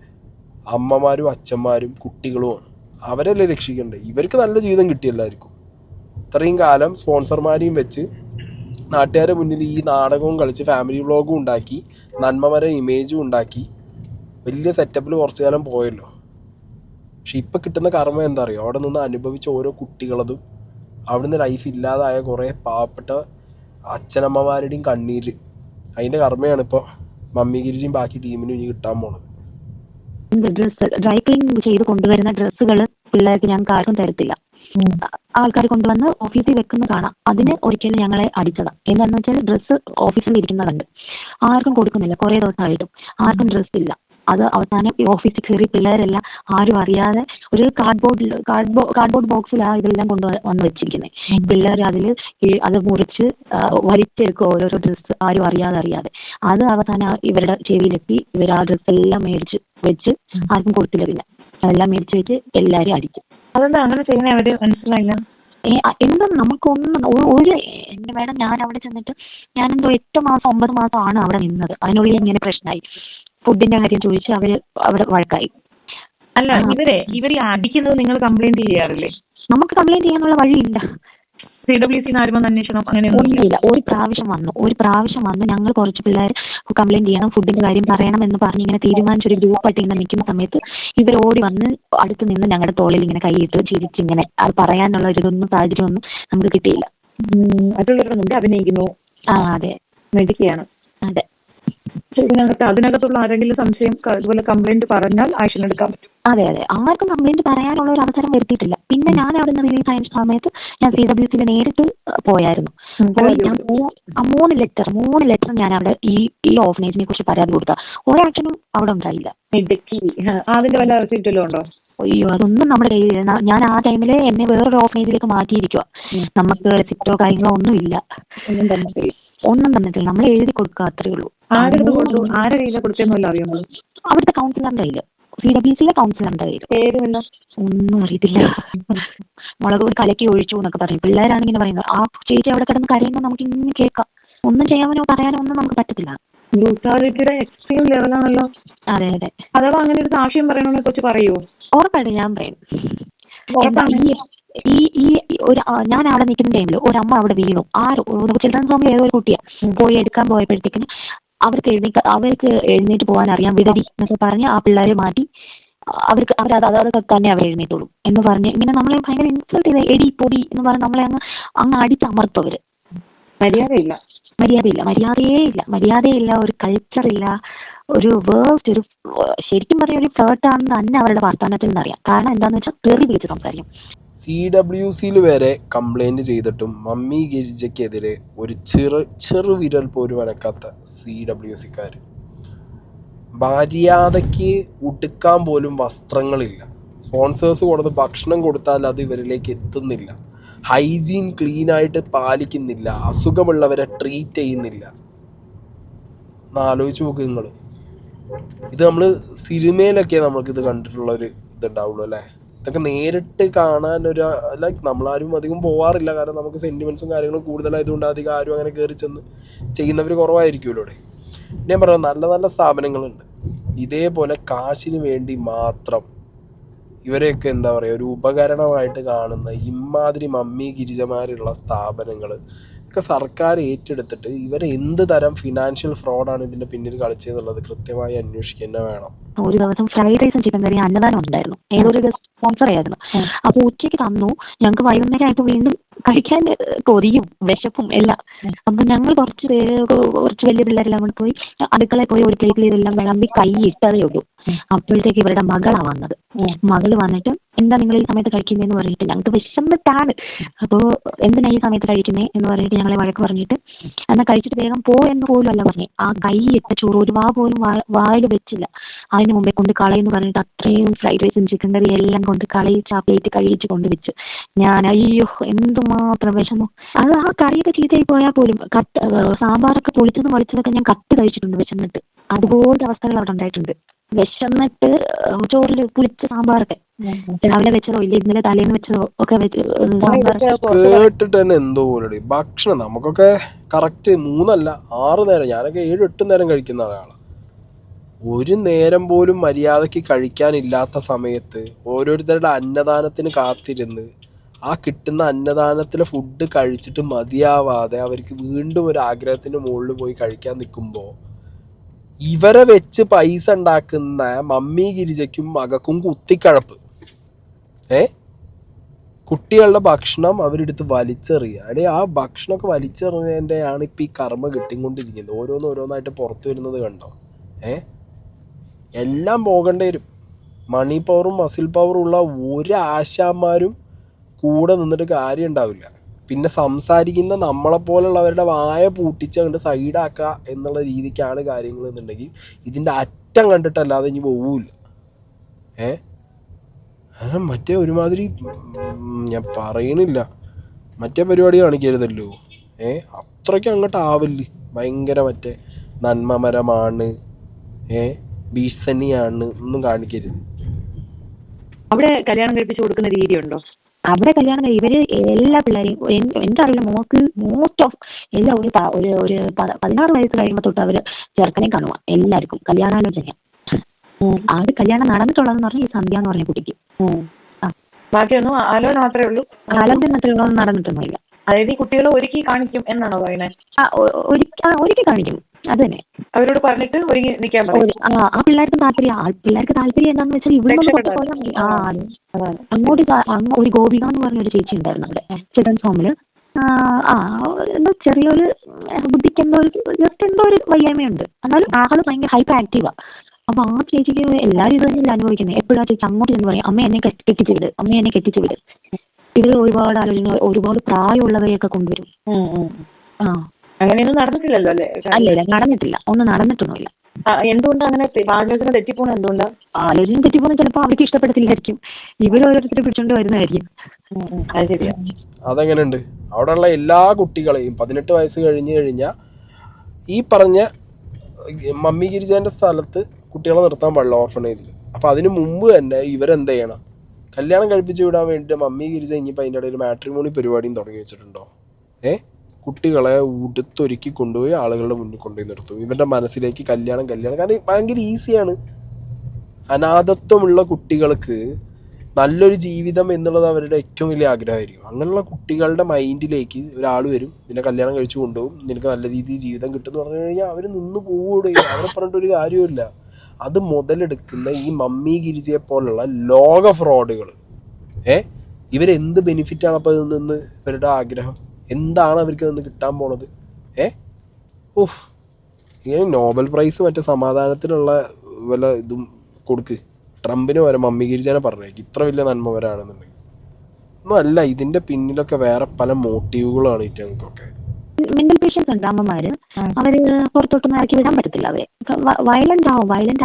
അമ്മമാരും അച്ഛന്മാരും കുട്ടികളുമാണ്. അവരല്ലേ രക്ഷിക്കണ്ടേ? ഇവർക്ക് നല്ല ജീവിതം കിട്ടിയെല്ലാവർക്കും. ഇത്രയും കാലം സ്പോൺസർമാരെയും വെച്ച് നാട്ടുകാരുടെ മുന്നിൽ ഈ നാടകവും കളിച്ച് ഫാമിലി വ്ളോഗും ഉണ്ടാക്കി നന്മമര ഇമേജും ഉണ്ടാക്കി വലിയ സെറ്റപ്പിൽ കുറച്ചു കാലം പോയല്ലോ. പക്ഷെ ഇപ്പം കിട്ടുന്ന കർമ്മ എന്താ അറിയോ? അവിടെ നിന്ന് അനുഭവിച്ച ഓരോ കുട്ടികളതും അവിടുന്ന് ലൈഫ് ഇല്ലാതായ കുറേ പാവപ്പെട്ട അച്ഛനമ്മമാരുടെയും കണ്ണീര്, അതിൻ്റെ കർമ്മയാണ് ഇപ്പോൾ മമ്മി ഗിരിജിയും ബാക്കി ടീമിനും ഇനി കിട്ടാൻ പോണത്. ഡ്രസ്സ് ഡ്രൈ ക്ലീൻ ചെയ്ത് കൊണ്ടുവരുന്ന ഡ്രസ്സുകൾ പിള്ളേർക്ക് ഞങ്ങൾക്ക് ആർക്കും തരത്തില്ല. ആൾക്കാർ കൊണ്ടുവന്ന് ഓഫീസിൽ വെക്കുന്ന കാണാം. അതിന് ഒരിക്കലും ഞങ്ങളെ അടിച്ചതാണ്. എന്താണെന്ന് വെച്ചാൽ ഡ്രസ്സ് ഓഫീസിൽ ഇരിക്കുന്നതുണ്ട്, ആർക്കും കൊടുക്കുന്നില്ല. കുറേ ദിവസമായിട്ടും ആർക്കും ഡ്രസ്സ് ഇല്ല. അത് അവസാനം ഓഫീസിൽ കയറി പിള്ളേരെല്ലാം ആരും അറിയാതെ ഒരു കാർഡ്ബോർഡ് ബോക്സിലാണ് ഇതെല്ലാം കൊണ്ടുവന്ന് വെച്ചിരിക്കുന്നത്. പിള്ളേർ അത് മുറിച്ച് വലിച്ചെടുക്കും ഓരോരോ ഡ്രസ്സ്, ആരും അറിയാതെ. അത് അവസാനം ഇവരുടെ ചെവിയിലെത്തി. ഇവർ ആ ഡ്രസ്സ് എല്ലാം മേടിച്ച് വെച്ച് ആർക്കും കൊടുത്തില്ല. പിന്നെ അതെല്ലാം മേടിച്ച് വെച്ച് എല്ലാവരും അടിക്കും. അതെന്താ അങ്ങനെ ചെയ്യുന്നത്? അവര് മനസ്സിലായില്ല. എന്താ നമുക്കൊന്നും എന്റെ മേഡം, ഞാൻ അവിടെ ചെന്നിട്ട് ഞാനെന്തോ 8 മാസം 9 മാസം ആണ് അവിടെ നിന്നത്. അതിനുള്ളിൽ ഇങ്ങനെ പ്രശ്നമായി. ഫുഡിന്റെ കാര്യം ചോദിച്ച് അവിടെ വഴക്കായി. അല്ല, ഇവര് അടിക്കുന്നത് നിങ്ങൾ കംപ്ലൈന്റ് ചെയ്യാറില്ലേ? നമുക്ക് കംപ്ലൈന്റ് ചെയ്യാനുള്ള വഴിയില്ല. CWC അന്വേഷണം അങ്ങനെ ഒന്നുമില്ല. ഒരു പ്രാവശ്യം വന്ന് ഞങ്ങൾ കുറച്ച് പിള്ളേർ കംപ്ലൈന്റ് ചെയ്യണം, ഫുഡിന്റെ കാര്യം പറയണം എന്ന് പറഞ്ഞ് ഇങ്ങനെ തീരുമാനിച്ചൊരു ഗ്രൂപ്പായിട്ട് ഇങ്ങനെ നിൽക്കുന്ന സമയത്ത് ഇവർ ഓടി വന്ന് അടുത്ത് നിന്ന് ഞങ്ങളുടെ തോളിൽ ഇങ്ങനെ കൈയിട്ട് ചിരിച്ചിങ്ങനെ അത് പറയാനുള്ള സാഹചര്യമൊന്നും നമുക്ക് കിട്ടിയില്ല. മറ്റുള്ളവരുടെ മുമ്പ് അഭിനയിക്കുന്നു. അതെ, മെഡിക്കുകയാണ്. അതെ. അതിനകത്തുള്ള ആരെങ്കിലും സംശയം ഇതുപോലെ കംപ്ലൈന്റ് പറഞ്ഞാൽ ആക്ഷൻ എടുക്കാൻ പറ്റും. അതെ അതെ, ആർക്കും കംപ്ലൈന്റ് പറയാനുള്ള ഒരു അവസരം വരുത്തിയിട്ടില്ല. പിന്നെ ഞാൻ അവിടെ നിന്ന് റിലീസ് ആയ സമയത്ത് ഞാൻ CWC നേരിട്ട് പോയായിരുന്നു. പോയി ഞാൻ 3 ലെറ്റർ ഞാൻ അവിടെ ഈ ഓർഫനേജിനെ കുറിച്ച് പരാതി കൊടുത്ത ഒരാക്ഷനും അവിടെ ഉണ്ടായില്ല. അതിന്റെ വല്ല റെസിപ്റ്റല്ലോ ഉണ്ടോ? അയ്യോ, അതൊന്നും നമ്മുടെ കയ്യിൽ. ഞാൻ ആ ടൈമില് എന്നെ വേറൊരു ഓർഫനേജിലേക്ക് മാറ്റിയിരിക്കുക. നമുക്ക് റെസിപ്റ്റോ കാര്യങ്ങളോ ഒന്നും ഇല്ല, ഒന്നും തന്നിട്ടില്ല. നമ്മൾ എഴുതി കൊടുക്കുക, അത്രേ ഉള്ളൂ. ആരുടെ കയ്യിലാണ് കൊടുത്തെന്നല്ല അറിയുന്നത്? അവിടുത്തെ കൗൺസിലറിന്റെ കയ്യില്, CWCയിലെ കൗൺസിലറിന്റെ കയ്യില്. പേരുമില്ല, ഒന്നും അറിയത്തില്ല. മുളക് പൊടി കലക്കി ഒഴിച്ചു എന്നൊക്കെ പറയും. പിള്ളേരാണ് ഇങ്ങനെ പറയുന്നത്. ആ ചേച്ചി അവിടെ കിടന്ന് കരയുമ്പോൾ നമുക്ക് ഇങ്ങനെ കേൾക്കാം. ഒന്നും ചെയ്യാനോ പറയാനോ ഒന്നും നമുക്ക് പറ്റത്തില്ല. ബ്രൂട്ടാലിറ്റിയുടെ എക്സ്ട്രീം ലെവലാണല്ലോ. അതെ അതെ. അഥവാ അങ്ങനെ ഒരു സാക്ഷ്യം പറയണമെന്ന് കൊച്ചു പറയുമോ? ഉറപ്പായിട്ടും ഞാൻ പറയും. ഞാൻ അവിടെ നിൽക്കുന്ന ടൈമിൽ ഒരമ്മ അവിടെ വീണു. ചിൽഡ്രൻസ് ഹോമിൽ ഏതോ ഒരു കുട്ടിയെ പോയി എടുക്കാൻ പോയപ്പോഴത്തേക്കിന് അവർക്ക് എഴുന്നേറ്റ് പോകാൻ അറിയാം, വിടടി എന്നൊക്കെ പറഞ്ഞ് ആ പിള്ളേരെ മാറ്റി അതൊക്കെ തന്നെ അവർ എഴുന്നേറ്റുള്ളൂ എന്ന് പറഞ്ഞ് ഇങ്ങനെ നമ്മളെ ഭയങ്കര ഇൻസൾട്ട് ചെയ്ത എടി പൊടി എന്ന് പറഞ്ഞ് നമ്മളെ അങ്ങ് അടിച്ചമർത്തും അവര്. മര്യാദയില്ല, ഒരു കൾച്ചറില്ല, ഒരു വേസ്റ്റ്, ഒരു ശരിക്കും പറഞ്ഞ ഒരു ഫ്ലേർട്ടാണെന്ന് തന്നെ അവരുടെ വർത്തമാനത്തിൽ നിന്നറിയാം. കാരണം എന്താണെന്ന് വെച്ചാൽ തെറി വിളിച്ച് സംസാരിക്കും. CWCയിൽ വരെ കംപ്ലൈൻറ്റ് ചെയ്തിട്ടും മമ്മി ഗിരിജയ്ക്കെതിരെ ഒരു ചെറുവിരൽ പോലും അനക്കാത്ത CWCക്കാർ. മര്യാദയ്ക്ക് ഉടുക്കാൻ പോലും വസ്ത്രങ്ങളില്ല. സ്പോൺസേഴ്സ് കൊടുത്ത് ഭക്ഷണം കൊടുത്താൽ അത് ഇവരിലേക്ക് എത്തുന്നില്ല. ഹൈജീൻ ക്ലീനായിട്ട് പാലിക്കുന്നില്ല. അസുഖമുള്ളവരെ ട്രീറ്റ് ചെയ്യുന്നില്ല. ഒന്ന് ആലോചിച്ച് നോക്ക് നിങ്ങൾ. ഇത് നമ്മൾ സിനിമയിലൊക്കെ നമുക്കിത് കണ്ടിട്ടുള്ളൊരു ഇതുണ്ടാവുള്ളൂ അല്ലേ? ഇതൊക്കെ നേരിട്ട് കാണാനൊരു ലൈക്ക് നമ്മളാരും അധികം പോവാറില്ല. കാരണം നമുക്ക് സെൻറ്റിമെൻറ്റ്സും കാര്യങ്ങളും കൂടുതലായതുകൊണ്ട് അധികം ആരും അങ്ങനെ കയറി ചെന്ന് ചെയ്യുന്നവർ കുറവായിരിക്കുമല്ലോ ഇവിടെ. ഞാൻ പറയാം, നല്ല നല്ല സ്ഥാപനങ്ങളുണ്ട്. ഇതേപോലെ കാശിന് വേണ്ടി മാത്രം ഇവരെയൊക്കെ എന്താ പറയുക, ഒരു ഉപകരണമായിട്ട് കാണുന്ന ഇമാതിരി മമ്മി ഗിരിജമാരുള്ള സ്ഥാപനങ്ങൾ ഒക്കെ സർക്കാർ ഏറ്റെടുത്തിട്ട് ഇവരെ എന്ത് തരം ഫിനാൻഷ്യൽ ഫ്രോഡാണ് ഇതിൻ്റെ പിന്നിൽ കളിച്ചതെന്നുള്ളത് കൃത്യമായി അന്വേഷിക്കുക തന്നെ വേണം. ഒരു ദിവസം ഫ്രൈഡ് റൈസും ചിക്കൻ കറി അന്നദാനം ഉണ്ടായിരുന്നു. ഏതൊരു സ്പോൺസർ ആയിരുന്നു. അപ്പോൾ ഉച്ചയ്ക്ക് തന്നു. ഞങ്ങൾക്ക് വൈകുന്നേരം ആയപ്പോൾ വീണ്ടും കഴിക്കാൻ കൊതിയും വിശപ്പും എല്ലാം. അപ്പം ഞങ്ങൾ കുറച്ച് വലിയ പിള്ളേരെല്ലാം കൊണ്ട് പോയി അടുക്കളയിൽ പോയി ഒരു പ്ലേറ്റിൽ ഇതെല്ലാം വിളമ്പി കൈ ഇട്ടതേ ഉള്ളൂ. അപ്പോഴത്തേക്ക് ഇവരുടെ മകളാണ് വന്നത്. മകള് വന്നിട്ട് എന്താ നിങ്ങൾ ഈ സമയത്ത് കഴിക്കുന്നതെന്ന് പറഞ്ഞിട്ട് ഞങ്ങൾക്ക് വിശന്നിട്ടാണ്. അപ്പോൾ എന്തിനാ ഈ സമയത്ത് കഴിക്കുന്നേ എന്ന് പറഞ്ഞിട്ട് ഞങ്ങളെ വഴക്ക് പറഞ്ഞിട്ട് എന്നാൽ കഴിച്ചിട്ട് വേഗം പോ എന്ന് പോലും അല്ല പറഞ്ഞേ. ആ കൈ ഇട്ട ചോറ് ഒരു പോലും വായിൽ വെച്ചില്ല. അതിന് മുമ്പേ കൊണ്ട് കളയെന്ന് പറഞ്ഞിട്ട് അത്രയും ഫ്രൈഡ് റൈസും ചിക്കൻ കറി എല്ലാം കൊണ്ട് കളയിച്ച് ആ പ്ലേറ്റ് കഴിച്ച് കൊണ്ടുവച്ച് ഞാൻ അയ്യോ എന്തുമാത്രം വിഷമോ. അത് ആ കറിയൊക്കെ ചീത്തയായി പോയാൽ പോലും സാമ്പാറൊക്കെ പൊളിച്ചതും വളിച്ചതൊക്കെ ഞാൻ കട്ട് കഴിച്ചിട്ടുണ്ട് വിശന്നിട്ട്. അതുപോലത്തെ അവസ്ഥകൾ അവിടെ ഉണ്ടായിട്ടുണ്ട്. വിശന്നിട്ട് ചോറിൽ പുളിച്ച സാമ്പാറൊക്കെ രാവിലെ വെച്ചതോ ഇല്ല ഇന്നലെ തലേന്ന് വെച്ചതോ ഒക്കെ കേട്ടിട്ട് തന്നെ എന്തോ പോലെ. ഭക്ഷണം നമുക്കൊക്കെ കറക്റ്റ് 3 അല്ല 6 നേരം, ഞാനൊക്കെ 7-8 നേരം കഴിക്കുന്ന ആളാണ്. ഒരു നേരം പോലും മര്യാദയ്ക്ക് കഴിക്കാനില്ലാത്ത സമയത്ത് ഓരോരുത്തരുടെ അന്നദാനത്തിന് കാത്തിരുന്ന് ആ കിട്ടുന്ന അന്നദാനത്തിലെ ഫുഡ് കഴിച്ചിട്ട് മതിയാവാതെ അവർക്ക് വീണ്ടും ഒരു ആഗ്രഹത്തിന് മുകളിൽ പോയി കഴിക്കാൻ നിൽക്കുമ്പോൾ ഇവരെ വെച്ച് പൈസ ഉണ്ടാക്കുന്ന മമ്മി ഗിരിജയ്ക്കും മകക്കും കുത്തിക്കഴപ്പ്. കുട്ടികളുടെ ഭക്ഷണം അവരെടുത്ത് വലിച്ചെറിയുക. ആ ഭക്ഷണമൊക്കെ വലിച്ചെറിഞ്ഞതിൻ്റെ ആണ് ഇപ്പം ഈ കർമ്മ കിട്ടിക്കൊണ്ടിരിക്കുന്നത്. ഓരോന്നായിട്ട് പുറത്തു വരുന്നത് കണ്ടോ? എല്ലാം പോകേണ്ടി വരും. മണി പവറും മസിൽ പവറും ഉള്ള ഒരു ആശാന്മാരും കൂടെ നിന്നിട്ട് കാര്യം ഉണ്ടാവില്ല. പിന്നെ സംസാരിക്കുന്ന നമ്മളെപ്പോലുള്ളവരുടെ വായ പൂട്ടിച്ച് അങ്ങോട്ട് സൈഡാക്കുക എന്നുള്ള രീതിക്കാണ് കാര്യങ്ങൾ എന്നുണ്ടെങ്കിൽ ഇതിൻ്റെ അറ്റം കണ്ടിട്ടല്ലാതെ ഇനി പോവില്ല. കാരണം മറ്റേ ഒരുമാതിരി ഞാൻ പറയണില്ല, മറ്റേ പരിപാടി കാണിക്കരുതല്ലോ. അത്രയ്ക്ക് അങ്ങോട്ട് ആവില്ല. ഭയങ്കര മറ്റേ നന്മമരമാണ്, ഭീഷണിയാണ് ഒന്നും കാണിക്കരുത്. അവിടെ കല്യാണം കഴിപ്പിച്ച് കൊടുക്കുന്ന രീതിയുണ്ടോ? അവിടെ കല്യാണം ഇവര് എല്ലാ പിള്ളേരെയും എൻ്റെ അറിയില്ല മോസ്റ്റ് ഓഫ് എല്ലാം ഒരു 16 വയസ്സ് കഴിയുമ്പോൾ തൊട്ട് അവര് ചെറുക്കനെ കാണുക. എല്ലാവർക്കും കല്യാണാലോചന. അത് കല്യാണം നടന്നിട്ടുള്ളതെന്ന് പറഞ്ഞാൽ ഈ സന്ധ്യ എന്ന് പറഞ്ഞ കുട്ടിക്ക്. ബാക്കിയൊന്നും ആലോചന മാത്രമേ ഉള്ളൂ. ആലോചന മാത്രമേ നടന്നിട്ടൊന്നുമില്ല. അതായത് ഈ കുട്ടികൾ ഒരുക്കി കാണിക്കും എന്നാണോ പറയുന്നത്? ഒരുക്കി കാണിക്കും. അത് തന്നെ അവരോട് പറഞ്ഞിട്ട് ഒരുങ്ങി നിൽക്കാൻ പറയും. ആ പിള്ളേർക്ക് താല്പര്യം എന്താന്ന് വെച്ചാൽ ഇവിടെ അങ്ങോട്ട് ഒരു ഗോപിക എന്ന് പറഞ്ഞൊരു ചേച്ചി ഉണ്ടായിരുന്നു അവിടെ ചിൽഡ്രൻസ് ഹോമില്. എന്തോ ചെറിയൊരു ബുദ്ധിക്ക് എന്തോ ജസ്റ്റ് എന്തോ ഒരു വയ്യായ്മയുണ്ട്. എന്നാലും ആള് ഭയങ്കര ഹൈപ്പർ ആക്റ്റീവാ. അപ്പൊ ആ ചേച്ചിക്ക് എല്ലാവരും ഇത് തന്നെയല്ല അനുഭവിക്കുന്നത്. എപ്പോഴും ആ ചേച്ചി അങ്ങോട്ട് എന്ന് പറയും, അമ്മ എന്നെ കെട്ടിച്ചു വിട്, അമ്മ എന്നെ കെട്ടിച്ചു വിട്. ഇവര് ഒരുപാട് ആലോചന, ഒരുപാട് പ്രായമുള്ളവരെയൊക്കെ കൊണ്ടുവരും. ആ അങ്ങനെയൊന്നും നടന്നിട്ടില്ലല്ലോ അല്ലേ? അല്ല നടന്നിട്ടില്ല, ഒന്നും നടന്നിട്ടൊന്നുമില്ല. എന്തുകൊണ്ട് അങ്ങനെ ആലോചന തെറ്റിപ്പോണ? എന്തുകൊണ്ടാ ആലോചന തെറ്റിപ്പോന്ന്? ചിലപ്പോൾ അവർക്ക് ഇഷ്ടപ്പെടത്തില്ലായിരിക്കും, ഇവർ ഓരോരുത്തരെ പിടിച്ചോണ്ട് വരുന്നതായിരിക്കും. അത് ശരിയാ. അതെങ്ങനെയുണ്ട്? അവിടെയുള്ള എല്ലാ കുട്ടികളെയും 18 വയസ്സ് കഴിഞ്ഞ് കഴിഞ്ഞാൽ ഈ പറഞ്ഞ മമ്മി ഗിരിജാൻ്റെ സ്ഥലത്ത് കുട്ടികളെ നിർത്താൻ പാടില്ല ഓർഫനേജിൽ. അപ്പോൾ അതിന് മുമ്പ് തന്നെ ഇവരെന്ത് ചെയ്യണം? കല്യാണം കഴിപ്പിച്ച് വിടാൻ വേണ്ടിയിട്ട് മമ്മി ഗിരിജ ഇനിയിപ്പോൾ അതിൻ്റെ ഇടയിൽ മാട്രിമോണി പരിപാടിയും തുടങ്ങി വെച്ചിട്ടുണ്ടോ? കുട്ടികളെ ഉടുത്തൊരുക്കി കൊണ്ടുപോയി ആളുകളുടെ മുന്നിൽ കൊണ്ടുപോയി നിർത്തും. ഇവരുടെ മനസ്സിലേക്ക് കല്യാണം. കാരണം ഭയങ്കര ഈസിയാണ്. അനാഥത്വമുള്ള കുട്ടികൾക്ക് നല്ലൊരു ജീവിതം എന്നുള്ളത് അവരുടെ ഏറ്റവും വലിയ ആഗ്രഹമായിരിക്കും. അങ്ങനെയുള്ള കുട്ടികളുടെ മൈൻഡിലേക്ക് ഒരാൾ വരും, നിന്നെ കല്യാണം കഴിച്ചു കൊണ്ടുപോകും, നിനക്ക് നല്ല രീതിയിൽ ജീവിതം കിട്ടുമെന്ന് പറഞ്ഞു കഴിഞ്ഞാൽ അവർ നിന്ന് പോവുകയും അവരെ പറഞ്ഞിട്ടൊരു കാര്യമില്ല. അത് മുതലെടുക്കുന്ന ഈ മമ്മി ഗിരിജയെ പോലുള്ള ലോക ഫ്രോഡുകൾ ഇവരെന്ത് ബെനിഫിറ്റാണ് അപ്പോൾ ഇതിൽ നിന്ന്? ഇവരുടെ ആഗ്രഹം എന്താണ്? അവർക്ക് നിന്ന് കിട്ടാൻ പോണത്? ഇങ്ങനെ നോബൽ പ്രൈസ് മറ്റേ സമാധാനത്തിനുള്ള വല്ല ഇതും കൊടുക്ക്. ട്രംപിന് വരെ മമ്മി ഗിരിജാനെ പറഞ്ഞേക്ക്, ഇത്ര വലിയ നന്മ വരാണെന്നുണ്ടെങ്കിൽ. ഒന്നും അല്ല, ഇതിൻ്റെ പിന്നിലൊക്കെ വേറെ പല മോട്ടീവുകളാണ് ഞങ്ങൾക്കൊക്കെ. മെന്റൽ പേഷ്യൻസ് ഉണ്ട് അമ്മമാര്, അവര് പുറത്തോട്ടൊന്നും ഇറക്കി വിടാൻ പറ്റത്തില്ല. അവരെ വയലന്റ്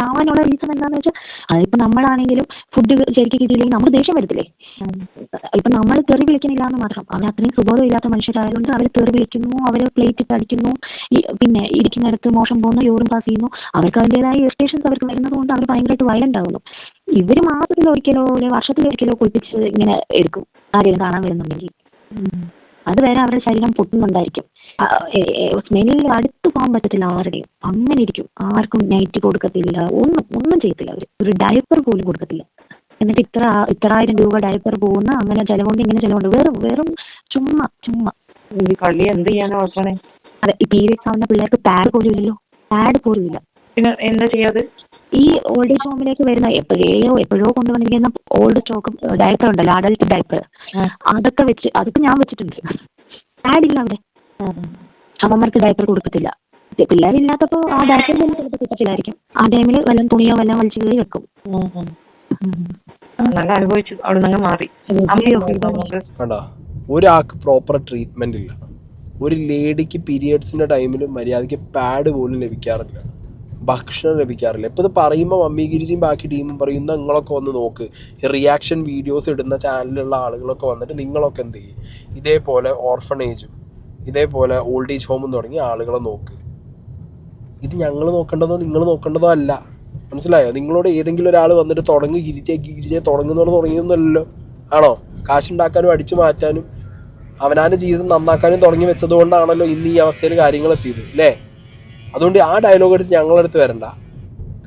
ആവാനുള്ള റീസൺ എന്താണെന്ന് വെച്ചാൽ, അതിപ്പോ നമ്മളാണെങ്കിലും ഫുഡ് ശരിക്കും കിട്ടിയില്ലെങ്കിൽ നമുക്ക് ദേഷ്യം വരത്തില്ലേ? ഇപ്പൊ നമ്മൾ തെറി വിളിക്കുന്നില്ല എന്ന് മാത്രം, അവർ അത്രയും സുബോധം ഇല്ലാത്ത മനുഷ്യരായതുകൊണ്ട് അവർ തെറി വിളിക്കുന്നു, അവർ പ്ലേറ്റ് അടിക്കുന്നു, പിന്നെ ഇരിക്കുന്നിടത്ത് മോശം പോകുന്നു, യൂറിൻ പാസ് ചെയ്യുന്നു. അവർക്ക് അതിൻ്റെതായ ഇറിറ്റേഷൻസ് അവർക്ക് വരുന്നത് കൊണ്ട് അവർ ഭയങ്കരമായിട്ട് വയലന്റ് ആകുന്നു. ഇവര് മാസത്തിലൊരിക്കലോ അല്ലെങ്കിൽ വർഷത്തിലൊരിക്കലോ കുളിപ്പിച്ച് ഇങ്ങനെ എടുക്കും ആരെയും കാണാൻ വരുന്നുണ്ടെങ്കിൽ. അതുവരെ അവരുടെ ശരീരം പൊട്ടുന്നുണ്ടായിരിക്കും. സ്മെല്ലിൽ അടുത്ത് പോകാൻ പറ്റത്തില്ല ആരുടെയും. അങ്ങനെ ഇരിക്കും. ആർക്കും നൈറ്റ് കൊടുക്കത്തില്ല, ഒന്നും ചെയ്യത്തില്ല. അവർ ഒരു ഡയപ്പർ പോലും കൊടുക്കത്തില്ല. എന്നിട്ട് ഇത്ര 1000 രൂപ ഡയപ്പർ പോകുന്ന, അങ്ങനെ ചിലവുണ്ട്, ഇങ്ങനെ ചിലവുണ്ട്. വെറും ചുമ്മാ കളി എന്ത് ചെയ്യാനോ നോക്കണേ. അതെ, ഈ പീരിയഡ്സ് ആവുന്ന പിള്ളേർക്ക് പാഡ് പോലും ഇല്ല. പിന്നെ എന്താ ചെയ്യാതെ? ഈ ഓൾഡ് ഏജ് ഹോമിലേക്ക് വരുന്ന എപ്പോഴോ കൊണ്ടുവന്നിരിക്കുന്ന ഓൾഡ് സ്റ്റോക്കും ഡയപ്പർ ഉണ്ടല്ലോ, അഡൽട്ട് ഡയപ്പർ, അതൊക്കെ ഞാൻ വെച്ചിട്ടുണ്ട്. പാഡില്ല അവിടെ. അമ്മമാർക്ക് ഡയപ്പർ കൊടുക്കത്തില്ല. പിള്ളേരില്ലാത്തപ്പോ ആ ഡയപ്പർ തന്നെ ചിലപ്പോൾ കിട്ടത്തില്ലായിരിക്കും. ആ ടൈമിൽ വല്ലതും തുണിയോ വല്ലതും വലിച്ചു കയറി വെക്കും. നല്ല അനുഭവിച്ചു, അവിടെ നിന്ന് മാറി. ഒരാൾക്ക് പ്രോപ്പർ ട്രീറ്റ്മെന്റ് ഇല്ല. ഒരു ലേഡിക്ക് പീരിയഡ്സിന്റെ ടൈമിൽ മര്യാദയ്ക്ക് പാഡ് പോലും ലഭിക്കാറില്ല, ഭക്ഷണം ലഭിക്കാറില്ല. ഇപ്പോൾ ഇത് പറയുമ്പോൾ മമ്മി ഗിരിജിയും ബാക്കി ടീമും പറയും, നിങ്ങളൊക്കെ വന്ന് നോക്ക്, റിയാക്ഷൻ വീഡിയോസ് ഇടുന്ന ചാനലിലുള്ള ആളുകളൊക്കെ വന്നിട്ട് നിങ്ങളൊക്കെ എന്ത് ചെയ്യും, ഇതേപോലെ ഓർഫണേജും ഇതേപോലെ ഓൾഡ് ഏജ് ഹോമും തുടങ്ങി ആളുകളെ നോക്ക്. ഇത് ഞങ്ങൾ നോക്കേണ്ടതോ നിങ്ങൾ നോക്കേണ്ടതോ അല്ല. മനസ്സിലായോ? നിങ്ങളോട് ഏതെങ്കിലും ഒരാൾ വന്നിട്ട് ഗിരിജയെ തുടങ്ങുന്നതോടെ തുടങ്ങിയൊന്നുമല്ലല്ലോ. ആണോ? കാശുണ്ടാക്കാനും അടിച്ചു മാറ്റാനും അവനാൻ്റെ ജീവിതം നന്നാക്കാനും തുടങ്ങി വെച്ചത് കൊണ്ടാണല്ലോ ഇന്ന് ഈ അവസ്ഥയിൽ കാര്യങ്ങൾ എത്തിയത്, അല്ലേ? അതുകൊണ്ട് ആ ഡയലോഗ് അടിച്ച് ഞങ്ങളടുത്ത് വരണ്ട.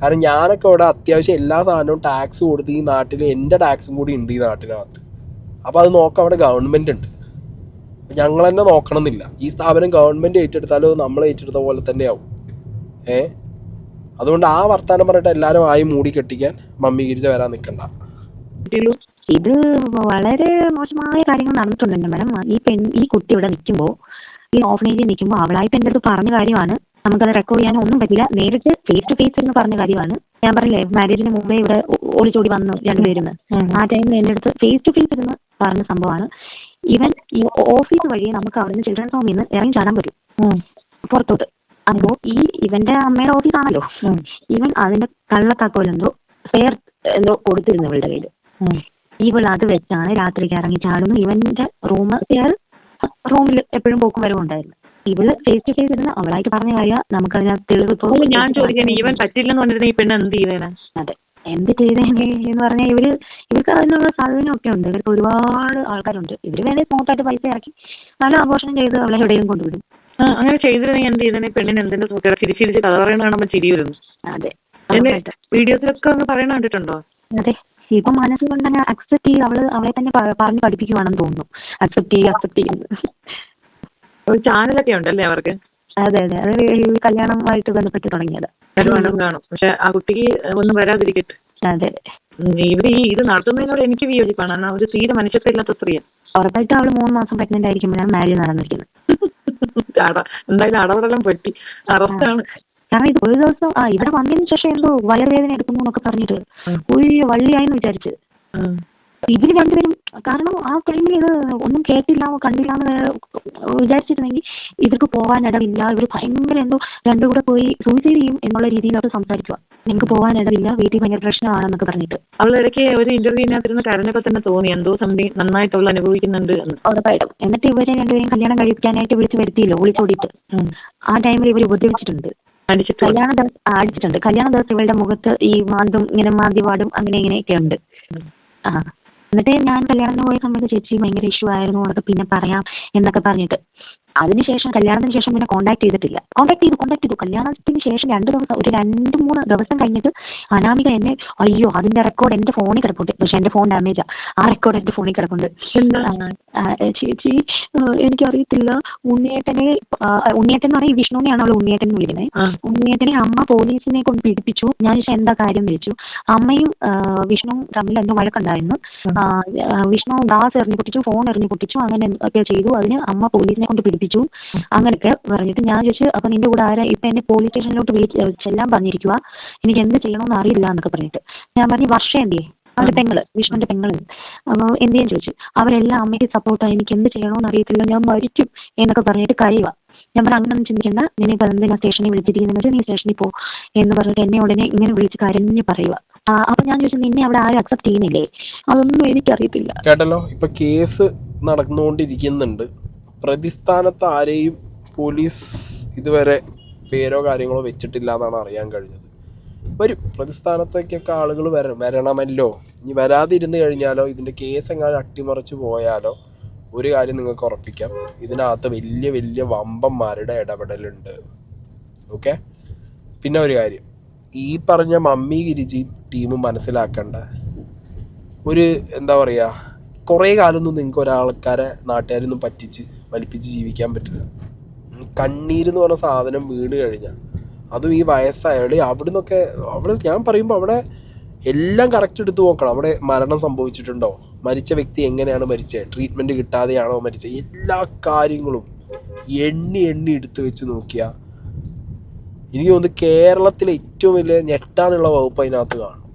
കാരണം ഞാനൊക്കെ ഇവിടെ അത്യാവശ്യം എല്ലാ സാധനവും ടാക്സ് കൊടുത്ത് ഈ നാട്ടിൽ എൻ്റെ ടാക്സും കൂടി ഉണ്ട് ഈ നാട്ടിനകത്ത്. അപ്പോൾ അത് നോക്കാൻ അവിടെ ഗവൺമെൻറ് ഉണ്ട്. ഞങ്ങൾ തന്നെ നോക്കണമെന്നില്ല. ഈ സ്ഥാപനം ഗവൺമെൻറ് ഏറ്റെടുത്താലോ നമ്മൾ ഏറ്റെടുത്ത പോലെ തന്നെയാവും. അതുകൊണ്ട് ആ വർത്താനം പറഞ്ഞിട്ട് എല്ലാവരും ആയി മൂടി കെട്ടിക്കാൻ മമ്മി ഗിരിജ വരാൻ നിൽക്കണ്ട. ഇത് വളരെ മോശമായ കാര്യങ്ങൾ നടന്നിട്ടുണ്ട് മാഡം. ഈ കുട്ടി ഇവിടെ നിൽക്കുമ്പോൾ, ഈ ഓഫനേജിൽ നിൽക്കുമ്പോൾ അവളായിട്ട് എൻ്റെ അടുത്ത് പറഞ്ഞ കാര്യമാണ്. നമുക്കത് റെക്കോർഡ് ചെയ്യാനോ ഒന്നും പറ്റില്ല. നേരിട്ട് ഫേസ് ടു ഫേസ് എന്ന് പറഞ്ഞ കാര്യമാണ്. ഞാൻ പറഞ്ഞില്ലേ, മാരേജിന് മുമ്പേ ഇവിടെ ഒളിച്ചോടി വന്നു രണ്ടുപേരുന്ന്. ആ ടൈമിൽ എൻ്റെ അടുത്ത് ഫേസ് ടു ഫേസ് എന്ന് പറഞ്ഞ സംഭവമാണ്. ഇവൻ ഈ ഓഫീസ് വഴി നമുക്ക് അവിടെ നിന്ന് ചിൽഡ്രൻസ് ഹോമിൽ നിന്ന് ഇറങ്ങി ചാടാൻ പറ്റും പുറത്തോട്ട്. അപ്പോൾ ഇവന്റെ അമ്മയുടെ ഓഫീസാണല്ലോ, ഇവൻ അതിന്റെ കള്ളത്താക്കോലെന്തോ ഫെയർ എന്തോ കൊടുത്തിരുന്നു ഇവളുടെ കയ്യിൽ. ഇവൾ അത് വെച്ചാണ് രാത്രിക്ക് ഇറങ്ങി ചാടുന്നു. ഇവന്റെ റൂമിൽ എപ്പോഴും പോക്കും വരവും ഉണ്ടായിരുന്നു. ഇവള് ഫേസ് ടു ഫേസ് ഇരുന്ന് അവളായിട്ട് പറഞ്ഞ കാര്യം നമുക്കതിനകത്ത് തെളിവ്. ഞാൻ ചോദിക്കാൻ, ഇവൻ പറ്റില്ലെന്ന് പറഞ്ഞിരുന്ന ഈ പെണ്ണ് എന്ത് ചെയ്തേനെ? അതെ, എന്ത് ചെയ്തേന്ന് പറഞ്ഞാൽ ഇവർക്ക് അതിനുള്ള സാധനമൊക്കെ ഉണ്ട്. ഇവർക്ക് ഒരുപാട് ആൾക്കാരുണ്ട്. ഇവര് വേണേ സ്മൂത്തായിട്ട് പൈസ ഇറക്കി നല്ല ആഘോഷം ചെയ്ത് അവളെ എവിടെയും കൊണ്ടുവിടും. അങ്ങനെ ചെയ്തിരുന്നെങ്കിൽ എന്ത് ചെയ്തേ? പെണ്ണിന് എന്തിന്റെ സൂക്കേട് തിരിച്ചിരിച്ച് കഥ പറയുന്ന കാണുമ്പോൾ ചിരി വരുന്നു. അതെ, വീഡിയോസിലൊക്കെ ഒന്ന് പറയുന്ന കണ്ടിട്ടുണ്ടോ? അതെ, ഇപ്പൊ മനസ്സുകൊണ്ട് തന്നെ അക്സെപ്റ്റ് ചെയ്ത് അവളെ തന്നെ പറഞ്ഞ് പഠിപ്പിക്കുവാണെന്ന് തോന്നുന്നു. അക്സെപ്റ്റ് ചെയ്യുന്നത് ഒരു ചാനലൊക്കെ ഉണ്ടല്ലേ അവർക്ക്? അതെ, അത് കല്യാണമായിട്ട് ബന്ധപ്പെട്ട് തുടങ്ങിയത് കാണും. പക്ഷെ ആ കുട്ടിക്ക് ഒന്നും വരാതിരിക്കട്ടെ. അതെ, ഇവര് ഇത് നടത്തുന്നതിനോട് എനിക്ക് വിയോജിപ്പാണ്. ഒരു തീരെ മനുഷ്യത്വം ഇല്ലാത്ത സ്ത്രീയാണ്. ഉറപ്പായിട്ട് അവള് 3 മാസം പ്രഗ്നന്റ് ആയിരിക്കുമ്പോഴാണ് മാരേജ് നടന്നിരിക്കുന്നത്. എന്തായാലും അടവടെല്ലാം പറ്റി. അറസ്റ്റാണ്. കാരണം ഇത് ഒരു ദിവസം ഇവിടെ വന്നതിന് ശേഷം എന്തോ വയറുവേദന എടുക്കുന്നു എന്നൊക്കെ പറഞ്ഞിട്ട് വള്ളിയായെന്ന് വിചാരിച്ച് ഇവര് രണ്ടുപേരും. കാരണം ആ ടൈമിൽ ഇത് ഒന്നും കേട്ടില്ല കണ്ടില്ല എന്ന് വിചാരിച്ചിരുന്നെങ്കിൽ ഇവർക്ക് പോകാനിടവില്ല. ഇവർ ഭയങ്കര എന്തോ രണ്ടും കൂടെ പോയി സൂയിസൈഡ് ചെയ്യും എന്നുള്ള രീതിയിലൊക്കെ സംസാരിക്കുക. നിങ്ങൾക്ക് പോകാനിടവില്ല, വീട്ടിൽ ഭയങ്കര പ്രശ്നമാണെന്നൊക്കെ പറഞ്ഞിട്ട്. അവളിടയ്ക്ക് ഒരു ഇന്റർവ്യൂവിനകത്തിരുന്ന് കരഞ്ഞപ്പോ തന്നെ തോന്നി എന്തോ സംതിങ് നന്നായിട്ട് അവൾ അനുഭവിക്കുന്നുണ്ട്. ഉറപ്പായിട്ടും. എന്നിട്ട് ഇവരെ രണ്ടുപേരും കല്യാണം കഴിപ്പിക്കാനായിട്ട് വിളിച്ച് വരുത്തിയില്ലോ, ഒളിച്ചോടിയിട്ട്. ആ ടൈമിൽ ഇവർ ഉപദ്രവിച്ചിട്ടുണ്ട്, അടിച്ചിട്ടുണ്ട്. കല്യാണ ദിവസം ഇവരുടെ മുഖത്ത് ഈ മാന്തും ഇങ്ങനെ മാന്തിവാടും അങ്ങനെ ഇങ്ങനെയൊക്കെ ഉണ്ട്. എന്നിട്ട് ഞാൻ കല്യാണത്തിന് പോയ സമയത്ത് ചേച്ചി ഭയങ്കര ഇഷ്യൂ ആയിരുന്നു, അതൊക്കെ പിന്നെ പറയാം എന്നൊക്കെ പറഞ്ഞിട്ട് അതിനുശേഷം കല്യാണത്തിന് ശേഷം പിന്നെ കോൺടാക്ട് ചെയ്തിട്ടില്ല. കോൺടാക്ട് ചെയ്തു. കല്യാണത്തിന് ശേഷം 2-3 ദിവസം കഴിഞ്ഞിട്ട് അനാമിക എന്നെ അയ്യോ അതിന്റെ റെക്കോർഡ് എന്റെ ഫോണിൽ കിടപ്പുണ്ട്. പക്ഷെ എന്റെ ഫോൺ ഡാമേജാ. ആ റെക്കോർഡ് എന്റെ ഫോണിൽ കിടപ്പുണ്ട്. ചേച്ചി എനിക്കറിയത്തില്ല, ഉണ്ണിയേട്ടൻ എന്ന് പറഞ്ഞാൽ ഈ വിഷ്ണുവിനെയാണ് അവൾ ഉണ്ണിയേട്ടൻ എന്ന് വിളിക്കുന്നത്. ഉണ്ണിയേട്ടനെ അമ്മ പോലീസിനെ കൊണ്ട് പിടിപ്പിച്ചു. ഞാൻ പക്ഷെ എന്താ കാര്യം വിളിച്ചു. അമ്മയും വിഷ്ണുവും തമ്മിൽ എന്തോ വഴക്കുണ്ടായിരുന്നു. വിഷ്ണു ഗ്ലാസ് എറിഞ്ഞു പൊട്ടിച്ചു, ഫോൺ എറിഞ്ഞു പൊട്ടിച്ചു, അങ്ങനെ ഒക്കെ ചെയ്തു. അതിന് അമ്മ പോലീസിനെ കൊണ്ട് പിടിപ്പിച്ചു. അങ്ങനെയൊക്കെ പറഞ്ഞിട്ട് ഞാൻ ചോദിച്ചു, അപ്പൊ നിന്റെ കൂടെ ആരാ ഇപ്പൊ എന്നെ പോലീസ് സ്റ്റേഷനിലോട്ട് ചെല്ലാൻ പറഞ്ഞിരിക്കുക, എനിക്ക് എന്ത് ചെയ്യണമെന്ന് അറിയില്ല എന്നൊക്കെ പറഞ്ഞിട്ട് ഞാൻ പറഞ്ഞു വർഷ എന്തേ അവരുടെ പെങ്ങള്, വിഷ്ണുവിന്റെ പെങ്ങള് എന്തേലും ചോദിച്ചു. അവരെല്ലാം അമ്മയ്ക്ക് സപ്പോർട്ടാണ്, എനിക്ക് എന്ത് ചെയ്യണമെന്ന് അറിയത്തില്ല, ഞാൻ മരിക്കും എന്നൊക്കെ പറഞ്ഞിട്ട് കഴിയുക. ഞാൻ പറഞ്ഞു അങ്ങനൊന്നും ചിന്തിക്കണ്ട, നിന്നെ എന്തിനാ സ്റ്റേഷനിൽ വിളിച്ചിരിക്കുന്നത്, നീ സ്റ്റേഷനിൽ പോ എന്ന് പറഞ്ഞിട്ട് എന്നെ ഉടനെ ഇങ്ങനെ വിളിച്ച് കരഞ്ഞ് പറയുക. അപ്പൊ ഞാൻ ചോദിച്ചു നിന്നെ അവിടെ ആരും അക്സെപ്റ്റ് ചെയ്യുന്നില്ലേ? അതൊന്നും എനിക്കറിയത്തില്ല. കേട്ടല്ലോ, ഇപ്പൊ കേസ് നടന്നുകൊണ്ടിരിക്കുന്നുണ്ട്. പ്രതിസ്ഥാനത്ത് ആരെയും പോലീസ് ഇതുവരെ പേരോ കാര്യങ്ങളോ വെച്ചിട്ടില്ല എന്നാണ് അറിയാൻ കഴിഞ്ഞത്. വരും, പ്രതിസ്ഥാനത്തേക്കൊക്കെ ആളുകൾ വരണമല്ലോ. ഇനി വരാതിരുന്ന് കഴിഞ്ഞാലോ, ഇതിൻ്റെ കേസ് എങ്ങാനും അട്ടിമറിച്ച് പോയാലോ ഒരു കാര്യം നിങ്ങൾക്ക് ഉറപ്പിക്കാം, ഇതിനകത്ത് വലിയ വലിയ വമ്പന്മാരുടെ ഇടപെടലുണ്ട്. ഓക്കെ. പിന്നെ ഒരു കാര്യം, ഈ പറഞ്ഞ മമ്മി ഗിരിജി ടീമും മനസ്സിലാക്കേണ്ട ഒരു എന്താ പറയുക, കുറേ കാലമൊന്നും നിങ്ങൾക്ക് ഒരാൾക്കാരെ നാട്ടുകാരൊന്നും പറ്റിച്ച് വലിപ്പിച്ച് ജീവിക്കാൻ പറ്റില്ല. കണ്ണീരെന്ന് പറഞ്ഞ സാധനം വീണ് കഴിഞ്ഞാൽ, അതും ഈ വയസ്സായാലും അവിടെ ഞാൻ പറയുമ്പോൾ അവിടെ എല്ലാം കറക്റ്റ് എടുത്ത് നോക്കണം. അവിടെ മരണം സംഭവിച്ചിട്ടുണ്ടോ, മരിച്ച വ്യക്തി എങ്ങനെയാണ് മരിച്ചത്, ട്രീറ്റ്മെൻറ്റ് കിട്ടാതെയാണോ മരിച്ചത്, എല്ലാ കാര്യങ്ങളും എണ്ണി എടുത്ത് വെച്ച് നോക്കിയാൽ എനിക്ക് തോന്നുന്നു കേരളത്തിലെ ഏറ്റവും വലിയ ഞെട്ടാനുള്ള വകുപ്പ് അതിനകത്ത് കാണും.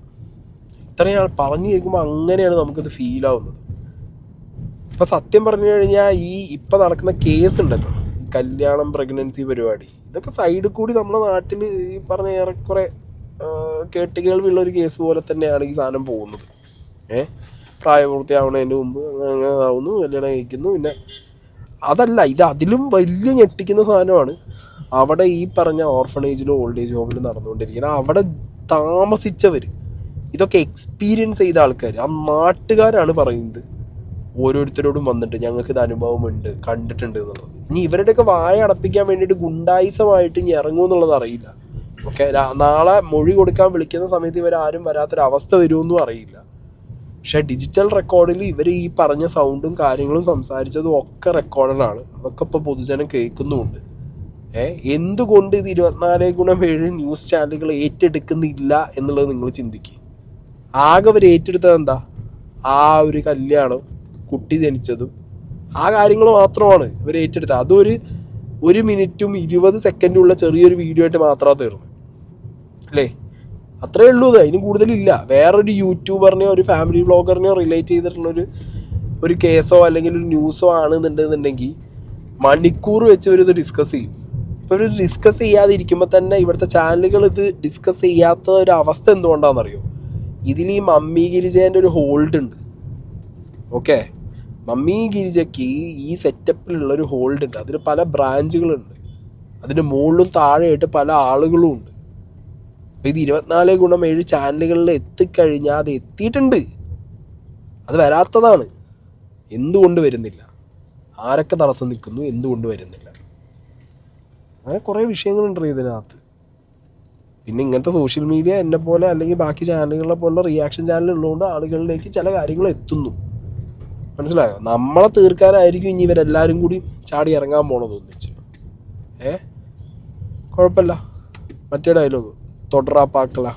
ഇത്രയും ആൾ പറഞ്ഞു കേൾക്കുമ്പോൾ അങ്ങനെയാണ് നമുക്കത് ഫീലാവുന്നത്. ഇപ്പം സത്യം പറഞ്ഞു കഴിഞ്ഞാൽ ഇപ്പം നടക്കുന്ന കേസ് ഉണ്ടല്ലോ, ഈ കല്യാണം പ്രഗ്നൻസി പരിപാടി, ഇതൊക്കെ സൈഡിൽ കൂടി നമ്മുടെ നാട്ടിൽ ഈ പറഞ്ഞ ഏറെക്കുറെ കേട്ടുകേൾവിയുള്ളൊരു കേസ് പോലെ തന്നെയാണ് ഈ സാധനം പോകുന്നത്. പ്രായപൂർത്തിയാവുന്നതിൻ്റെ മുമ്പ് അങ്ങനെ ആവുന്നു, കല്യാണം കഴിക്കുന്നു. പിന്നെ അതല്ല, ഇത് അതിലും വലിയ ഞെട്ടിക്കുന്ന സാധനമാണ് അവിടെ ഈ പറഞ്ഞ ഓർഫണേജിലും ഓൾഡ് ഏജ് ഹോമിലും നടന്നുകൊണ്ടിരിക്കുന്നത്. അവിടെ താമസിച്ചവർ, ഇതൊക്കെ എക്സ്പീരിയൻസ് ചെയ്ത ആൾക്കാർ, ആ നാട്ടുകാരാണ് പറയുന്നത് ഓരോരുത്തരോടും വന്നിട്ട് ഞങ്ങൾക്ക് ഇത് അനുഭവമുണ്ട്, കണ്ടിട്ടുണ്ട് എന്നുള്ളത്. ഇനി ഇവരുടെയൊക്കെ വായ അടപ്പിക്കാൻ വേണ്ടിയിട്ട് ഗുണ്ടായിസമായിട്ട് ഇനി ഇറങ്ങുമെന്നുള്ളത് അറിയില്ല. ഓക്കെ, നാളെ മൊഴി കൊടുക്കാൻ വിളിക്കുന്ന സമയത്ത് ഇവരാരും വരാത്തൊരവസ്ഥ വരുമെന്നും അറിയില്ല. പക്ഷേ ഡിജിറ്റൽ റെക്കോർഡിൽ ഇവർ ഈ പറഞ്ഞ സൗണ്ടും കാര്യങ്ങളും സംസാരിച്ചതും ഒക്കെ റെക്കോർഡാണ്. അതൊക്കെ ഇപ്പോൾ പൊതുജനം കേൾക്കുന്നുമുണ്ട്. എന്തുകൊണ്ട് ഇത് 24/7 ന്യൂസ് ചാനലുകൾ ഏറ്റെടുക്കുന്നില്ല എന്നുള്ളത് നിങ്ങൾ ചിന്തിക്കുക. ആകെ അവർ ഏറ്റെടുത്തത് എന്താ? ആ ഒരു കല്യാണം, കുട്ടി ജനിച്ചതും ആ കാര്യങ്ങൾ മാത്രമാണ് ഇവർ ഏറ്റെടുത്തത്. അതൊരു 1 മിനിറ്റും 20 സെക്കൻഡുള്ള ചെറിയൊരു വീഡിയോ ആയിട്ട് മാത്രമാണ് തീർന്നത് അല്ലേ? അത്രേ ഉള്ളൂ. അതിന് കൂടുതലില്ല. വേറൊരു യൂട്യൂബറിനെയോ ഒരു ഫാമിലി വ്ളോഗറിനെയോ റിലേറ്റ് ചെയ്തിട്ടുള്ളൊരു കേസോ അല്ലെങ്കിൽ ഒരു ന്യൂസോ ആണെന്നുണ്ടെന്നുണ്ടെങ്കിൽ മണിക്കൂർ വെച്ച് ഇവരിത് ഡിസ്കസ് ചെയ്യും. ഇപ്പോൾ ഇവർ ഡിസ്കസ് ചെയ്യാതിരിക്കുമ്പോൾ തന്നെ ഇവിടുത്തെ ചാനലുകൾ ഇത് ഡിസ്കസ് ചെയ്യാത്ത ഒരു അവസ്ഥ എന്തുകൊണ്ടാണെന്നറിയോ? ഇതിൽ ഈ മമ്മി ഗിരിജേൻ്റെ ഒരു ഹോൾഡ് ഉണ്ട്. ഓക്കെ, മമ്മി ഗിരിജയ്ക്ക് ഈ സെറ്റപ്പിലുള്ളൊരു ഹോൾഡ് ഉണ്ട്. അതിന് പല ബ്രാഞ്ചുകളുണ്ട്, അതിന് മുകളിലും താഴെയായിട്ട് പല ആളുകളും ഉണ്ട്. അപ്പോൾ ഇത് 24/7 ചാനലുകളിൽ എത്തിക്കഴിഞ്ഞാൽ അത് എത്തിയിട്ടുണ്ട്, അത് വരാത്തതാണ്. എന്തുകൊണ്ട് വരുന്നില്ല? ആരൊക്കെ തടസ്സം നിൽക്കുന്നു? എന്തുകൊണ്ട് വരുന്നില്ല? അങ്ങനെ കുറേ വിഷയങ്ങളുണ്ട് ഇതിനകത്ത്. പിന്നെ ഇങ്ങനത്തെ സോഷ്യൽ മീഡിയ എന്നെ പോലെ അല്ലെങ്കിൽ ബാക്കി ചാനലുകളെ പോലെ റിയാക്ഷൻ ചാനൽ ഉള്ളതുകൊണ്ട് ആളുകളിലേക്ക് ചില കാര്യങ്ങൾ എത്തുന്നു. മനസ്സിലായോ? നമ്മളെ തീർക്കാനായിരിക്കും ഇനി ഇവരെല്ലാവരും കൂടി ചാടി ഇറങ്ങാൻ പോണത് ഒന്നിച്ച്. കുഴപ്പമില്ല. മറ്റേ ഡയലോഗ് തൊടറാപ്പാക്കല